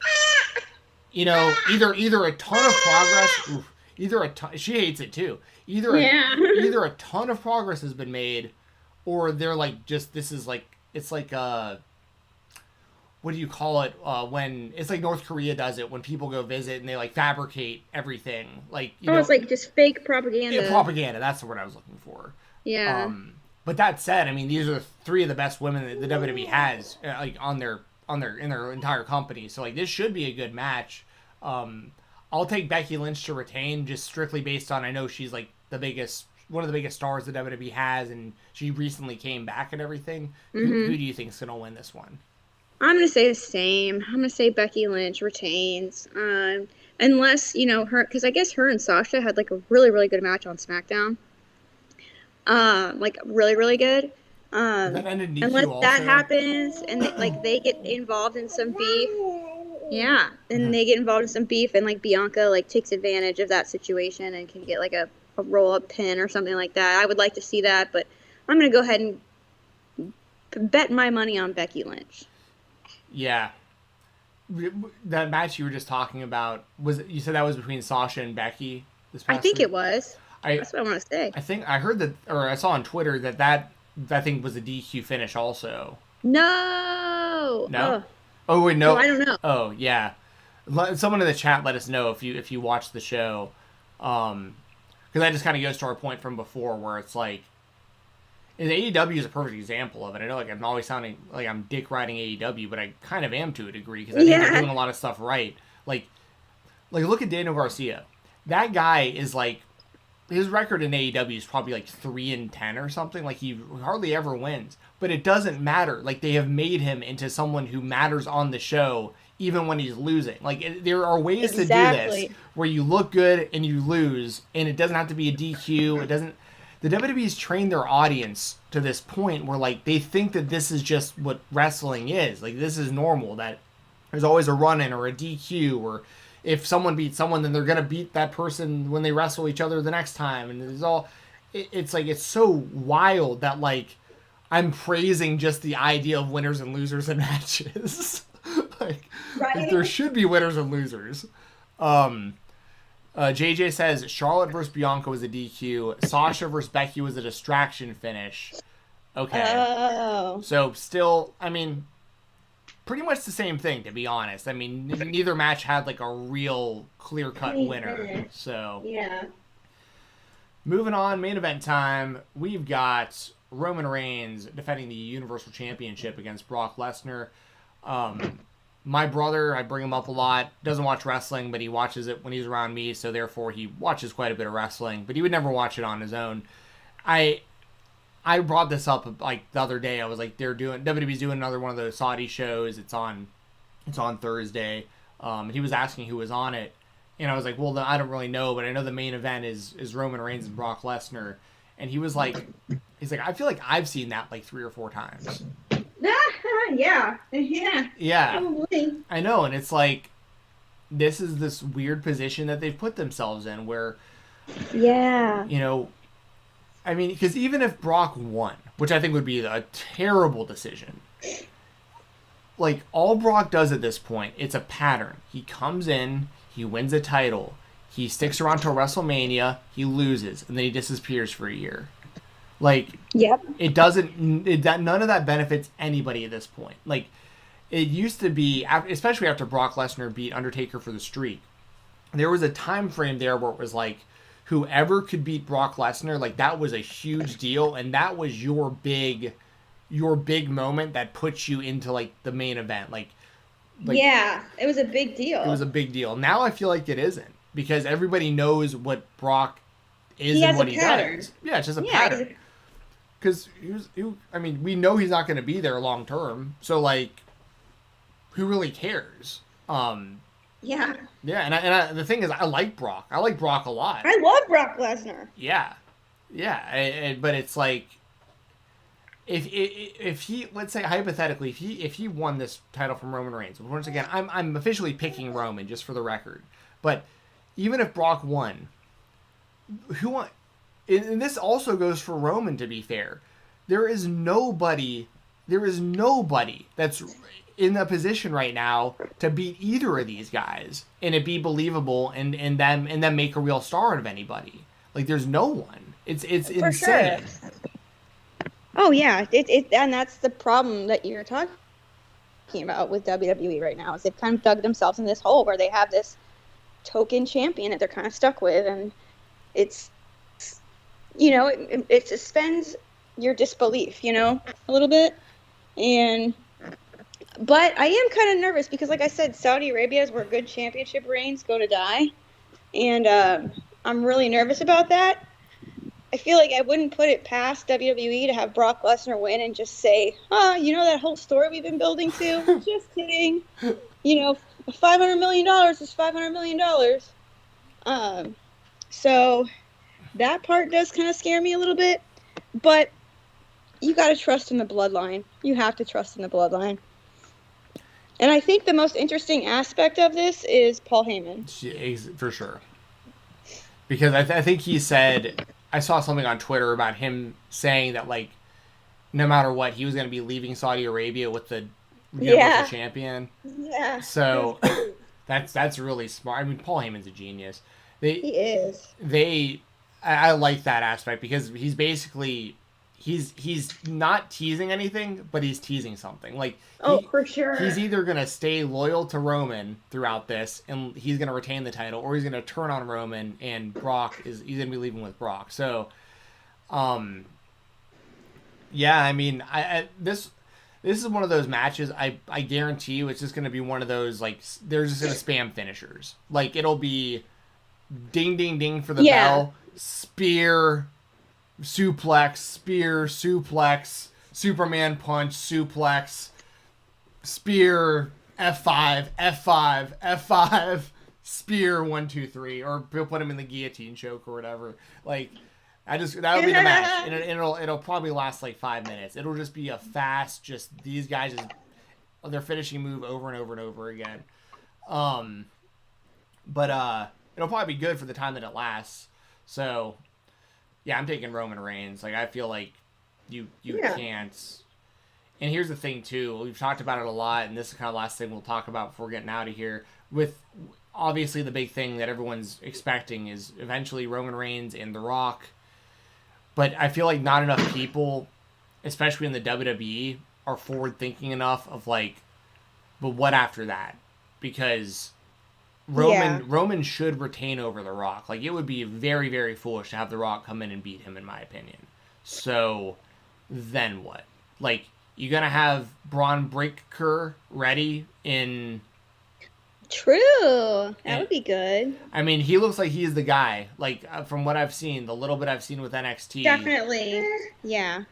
you know, either a ton of progress, she hates it too. Either a ton of progress has been made, or they're like just this is like it's like what do you call it when it's like North Korea does it when people go visit and they like fabricate everything, like it's like just fake propaganda. Yeah, propaganda, that's the word I was looking for. Yeah. But that said, I mean, these are three of the best women that the WWE has like in their entire company. So like this should be a good match. I'll take Becky Lynch to retain just strictly based on I know she's like one of the biggest stars the WWE has, and she recently came back and everything. Who do you think is going to win this one? I'm going to say the same. I'm going to say Becky Lynch retains. Unless, her, because I guess her and Sasha had like a really, really good match on SmackDown. Like really, really good. That ended DQ unless also. That happens and they get involved in some beef. Yeah. And they get involved in some beef and like Bianca like takes advantage of that situation and can get like a roll up pin or something like that. I would like to see that, but I'm going to go ahead and bet my money on Becky Lynch. Yeah. That match you were just talking about, you said that was between Sasha and Becky this past I think week? it was. That's what I want to say. I think I heard that, or I saw on Twitter that thing was a DQ finish also. No. Oh wait, no. I don't know. Oh yeah. Someone in the chat let us know if you watched the show, because that just kind of goes to our point from before where it's like. And AEW is a perfect example of it. I know, like, I'm always sounding like I'm dick riding AEW, but I kind of am to a degree because I think they're doing a lot of stuff right. Like look at Daniel Garcia. That guy is like, his record in AEW is probably like 3-10 or something. Like he hardly ever wins, but it doesn't matter. Like they have made him into someone who matters on the show, even when he's losing. Like there are ways to do this where you look good and you lose, and it doesn't have to be a DQ. It doesn't. the WWE's trained their audience to this point where like they think that this is just what wrestling is. Like this is normal, that there's always a run-in or a DQ, or if someone beats someone, then they're gonna beat that person when they wrestle each other the next time. And it's all, it's like, it's so wild that like I'm praising just the idea of winners and losers in matches. Like there should be winners and losers. JJ says Charlotte versus Bianca was a DQ. Sasha versus Becky was a distraction finish. Okay. Oh. So still, I mean, pretty much the same thing, to be honest. I mean, neither match had like a real clear-cut winner. So yeah. Moving on, main event time. We've got Roman Reigns defending the Universal Championship against Brock Lesnar. My brother, I bring him up a lot, doesn't watch wrestling, but he watches it when he's around me, so therefore he watches quite a bit of wrestling, but he would never watch it on his own. I brought this up like the other day. I was like, WWE's doing another one of those Saudi shows. It's on Thursday. And he was asking who was on it. And I was like, well, I don't really know, but I know the main event is Roman Reigns and Brock Lesnar. And he was like, I feel like I've seen that like 3 or 4 times. Yeah. Probably. I know, and it's like, this is this weird position that they've put themselves in where, yeah, you know, I mean, because even if Brock won, which I think would be a terrible decision, like all Brock does at this point, it's a pattern. He comes in, he wins a title, he sticks around till WrestleMania, he loses, and then he disappears for a year. Like, yep. It doesn't. None of that benefits anybody at this point. Like, it used to be, especially after Brock Lesnar beat Undertaker for the streak. There was a time frame there where it was like, whoever could beat Brock Lesnar, like that was a huge deal, and that was your big moment that puts you into like the main event. Like yeah, it was a big deal. It was a big deal. Now I feel like it isn't, because everybody knows what Brock is and what he does. Yeah, it's just a pattern. Because I mean, we know he's not going to be there long term, so like, who really cares? Yeah. Yeah, and the thing is, I like Brock. I like Brock a lot. I love Brock Lesnar. Yeah, but it's like, if he, let's say hypothetically, if he won this title from Roman Reigns, once again, I'm officially picking Roman just for the record, but even if Brock won, who won? And this also goes for Roman, to be fair. There is nobody that's in a position right now to beat either of these guys and it be believable and then make a real star out of anybody. Like, there's no one. It's insane. Sure. Oh yeah, and that's the problem that you're talking about with WWE right now, is they've kind of dug themselves in this hole where they have this token champion that they're kind of stuck with, and it's, you know, it suspends your disbelief, you know, a little bit. But I am kind of nervous because, like I said, Saudi Arabia is where good championship reigns go to die. And I'm really nervous about that. I feel like I wouldn't put it past WWE to have Brock Lesnar win and just say, you know, that whole story we've been building to? Just kidding. You know, $500 million is $500 million. So that part does kind of scare me a little bit. But you got to trust in the bloodline. You have to trust in the bloodline. And I think the most interesting aspect of this is Paul Heyman. For sure. Because I think he said, I saw something on Twitter about him saying that, like, no matter what, he was going to be leaving Saudi Arabia with the Universal Champion. Yeah. So that's really smart. I mean, Paul Heyman's a genius. He is. I like that aspect because he's basically, he's not teasing anything, but he's teasing something. Like, for sure. He's either going to stay loyal to Roman throughout this and he's going to retain the title, or he's going to turn on Roman and he's going to be leaving with Brock. So, yeah, I mean, this is one of those matches, I guarantee you it's just going to be one of those, like, they're just going to spam finishers. Like, it'll be ding, ding, ding for the bell, spear, suplex, spear, suplex, Superman punch, suplex, spear, F5, F5, F5, spear, 1, 2, 3, or they'll put him in the guillotine choke or whatever. Like, That'll be the match, and it'll probably last like 5 minutes. It'll just be a fast, just these guys just their finishing move over and over and over again. But it'll probably be good for the time that it lasts. So yeah, I'm taking Roman Reigns. Like I feel like you can't. And here's the thing too. We've talked about it a lot, and this is kind of the last thing we'll talk about before getting out of here. With obviously the big thing that everyone's expecting is eventually Roman Reigns and The Rock. But I feel like not enough people, especially in the WWE, are forward thinking enough of like, but what after that? Because Roman should retain over The Rock. Like it would be very, very foolish to have The Rock come in and beat him, in my opinion. So then what? Like you're gonna have Braun Breaker ready in. True. That would be good. I mean, he looks like he's the guy. Like, from what I've seen, the little bit I've seen with NXT. Definitely. Yeah.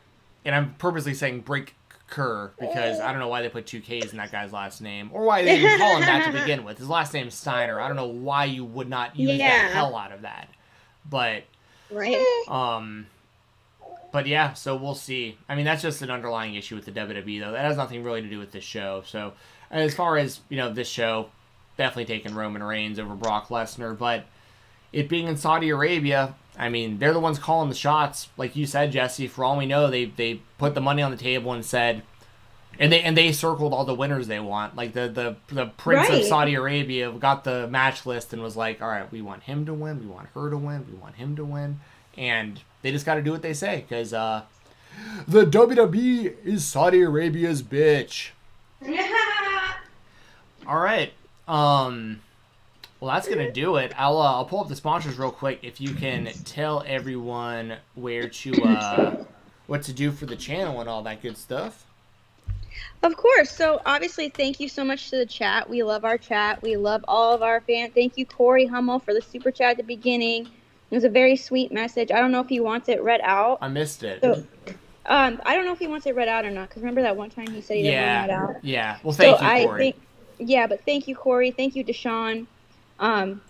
And I'm purposely saying Breaker because I don't know why they put 2 Ks in that guy's last name. Or why they even call him that to begin with. His last name's Steiner. I don't know why you would not use the hell out of that. But... Right. But yeah, so we'll see. I mean, that's just an underlying issue with the WWE, though. That has nothing really to do with this show. So, as far as, this show... Definitely taking Roman Reigns over Brock Lesnar, but it being in Saudi Arabia, I mean, they're the ones calling the shots. Like you said, Jessi, for all we know, they put the money on the table and said, and they circled all the winners they want. Like the Prince of Saudi Arabia got the match list and was like, all right, we want him to win, we want her to win, we want him to win, and they just got to do what they say because the WWE is Saudi Arabia's bitch. All right. Well, that's gonna do it. I'll pull up the sponsors real quick. If you can tell everyone where to what to do for the channel and all that good stuff. Of course. So obviously, thank you so much to the chat. We love our chat. We love all of our fans. Thank you, Corey Hummel, for the super chat at the beginning. It was a very sweet message. I don't know if he wants it read out. I missed it. So, I don't know if he wants it read out or not. Because remember that one time he said he didn't want it read out. Yeah. Well, thank you, Corey. But thank you, Corey. Thank you, Deshaun. And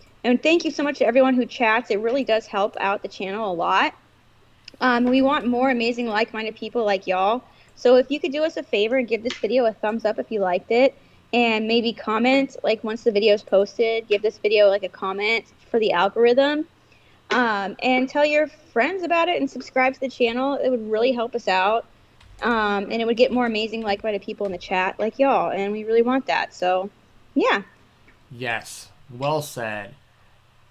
thank you so much to everyone who chats. It really does help out the channel a lot. We want more amazing, like-minded people like y'all. So if you could do us a favor and give this video a thumbs up if you liked it, and maybe comment, like once the video is posted, give this video like a comment for the algorithm, and tell your friends about it and subscribe to the channel. It would really help us out. And it would get more amazing, like-minded people in the chat like y'all, and we really want that. So, yeah. Yes, well said.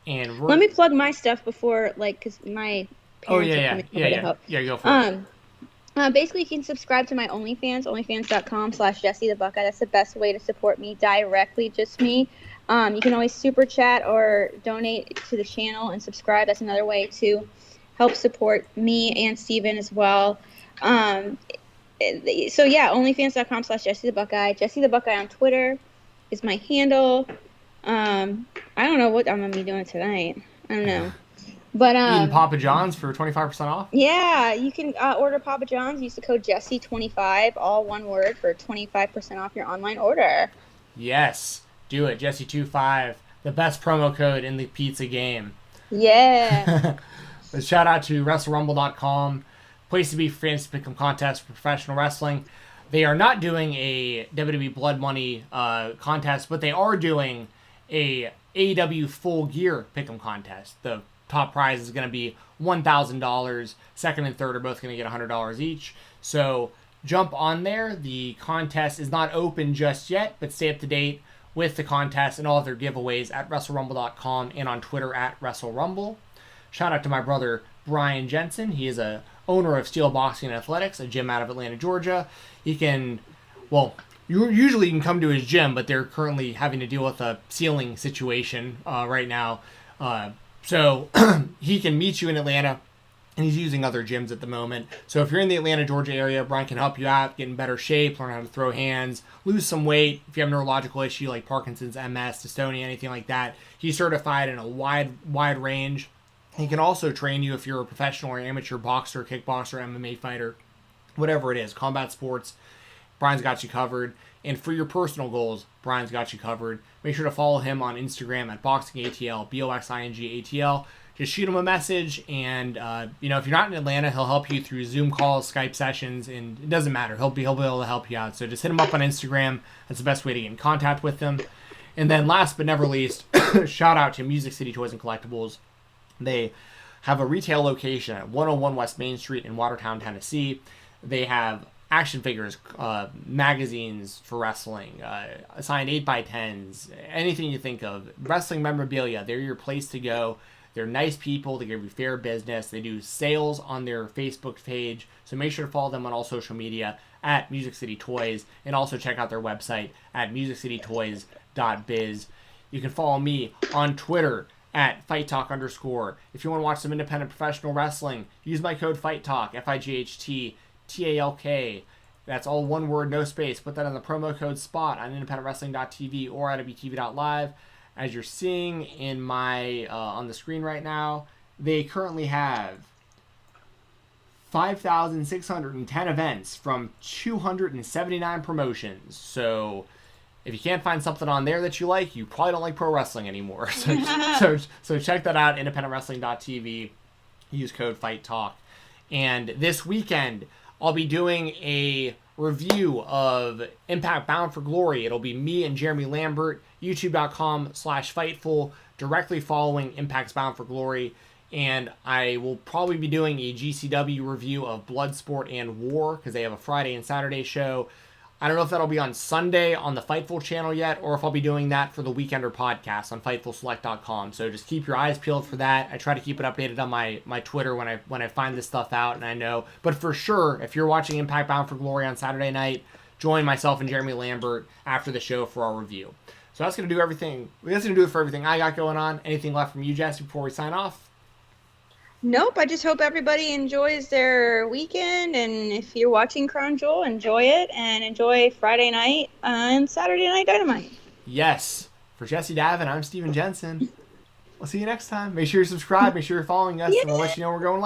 And let me plug my stuff before, because my parents are coming over to help. Yeah, go for it. Basically, you can subscribe to my OnlyFans, onlyfans.com/Jessi the Buckeye. That's the best way to support me directly, just me. You can always super chat or donate to the channel and subscribe. That's another way to help support me and Steven as well. So yeah, onlyfans.com/Jessi the Buckeye. Jessi the Buckeye on Twitter is my handle. I don't know what I'm gonna be doing tonight. I don't know, but eating Papa John's for 25% off. Yeah, you can order Papa John's. Use the code Jessi25, all one word, for 25% off your online order. Yes, do it, Jessi25, the best promo code in the pizza game. Yeah. But shout out to WrestleRumble.com. Place to be for fantasy pick'em contest for professional wrestling. They are not doing a WWE Blood Money contest, but they are doing a AEW Full Gear pick'em contest. The top prize is going to be $1,000. Second and third are both going to get $100 each. So jump on there. The contest is not open just yet, but stay up to date with the contest and all of their giveaways at WrestleRumble.com and on Twitter at WrestleRumble. Shout out to my brother Brian Jensen. He is a owner of Steel Boxing and Athletics, a gym out of Atlanta, Georgia. He can, usually you can come to his gym, but they're currently having to deal with a ceiling situation right now. So he can meet you in Atlanta, and he's using other gyms at the moment. So if you're in the Atlanta, Georgia area, Brian can help you out, get in better shape, learn how to throw hands, lose some weight. If you have a neurological issue like Parkinson's, MS, dystonia, anything like that, he's certified in a wide range. He can also train you if you're a professional or amateur boxer, kickboxer, MMA fighter, whatever it is, combat sports. Brian's got you covered. And for your personal goals, Brian's got you covered. Make sure to follow him on Instagram at BoxingATL, BoxingATL. Just shoot him a message, and if you're not in Atlanta, he'll help you through Zoom calls, Skype sessions, and it doesn't matter. He'll be able to help you out. So just hit him up on Instagram. That's the best way to get in contact with him. And then last but never least, shout out to Music City Toys and Collectibles. They have a retail location at 101 West Main Street in Watertown, Tennessee. They have action figures, magazines for wrestling, signed 8x10s, anything you think of. Wrestling memorabilia, they're your place to go. They're nice people. They give you fair business. They do sales on their Facebook page. So make sure to follow them on all social media at Music City Toys. And also check out their website at musiccitytoys.biz. You can follow me on Twitter at FightTalk_. If you want to watch some independent professional wrestling, use my code FightTalk, FIGHTTALK. That's all one word, no space. Put that in the promo code spot on independentwrestling.tv or at WTV.live. As you're seeing in my on the screen right now, they currently have 5,610 events from 279 promotions. So if you can't find something on there that you like, you probably don't like pro wrestling anymore. So check that out, independentwrestling.tv. Use code FightTalk. And this weekend, I'll be doing a review of Impact Bound for Glory. It'll be me and Jeremy Lambert, youtube.com/Fightful, directly following Impact's Bound for Glory. And I will probably be doing a GCW review of Bloodsport and War, because they have a Friday and Saturday show. I don't know if that'll be on Sunday on the Fightful channel yet, or if I'll be doing that for the Weekender podcast on FightfulSelect.com. So just keep your eyes peeled for that. I try to keep it updated on my Twitter when I find this stuff out, and I know. But for sure, if you're watching Impact Bound for Glory on Saturday night, join myself and Jeremy Lambert after the show for our review. So that's going to do everything. That's going to do it for everything I got going on. Anything left from you, Jessi, before we sign off? Nope, I just hope everybody enjoys their weekend, and if you're watching Crown Jewel, enjoy it, and enjoy Friday night and Saturday Night Dynamite. Yes. For Jessi Davin, I'm Steven Jensen. We'll see you next time. Make sure you're subscribed, make sure you're following us, and we'll let you know we're going live.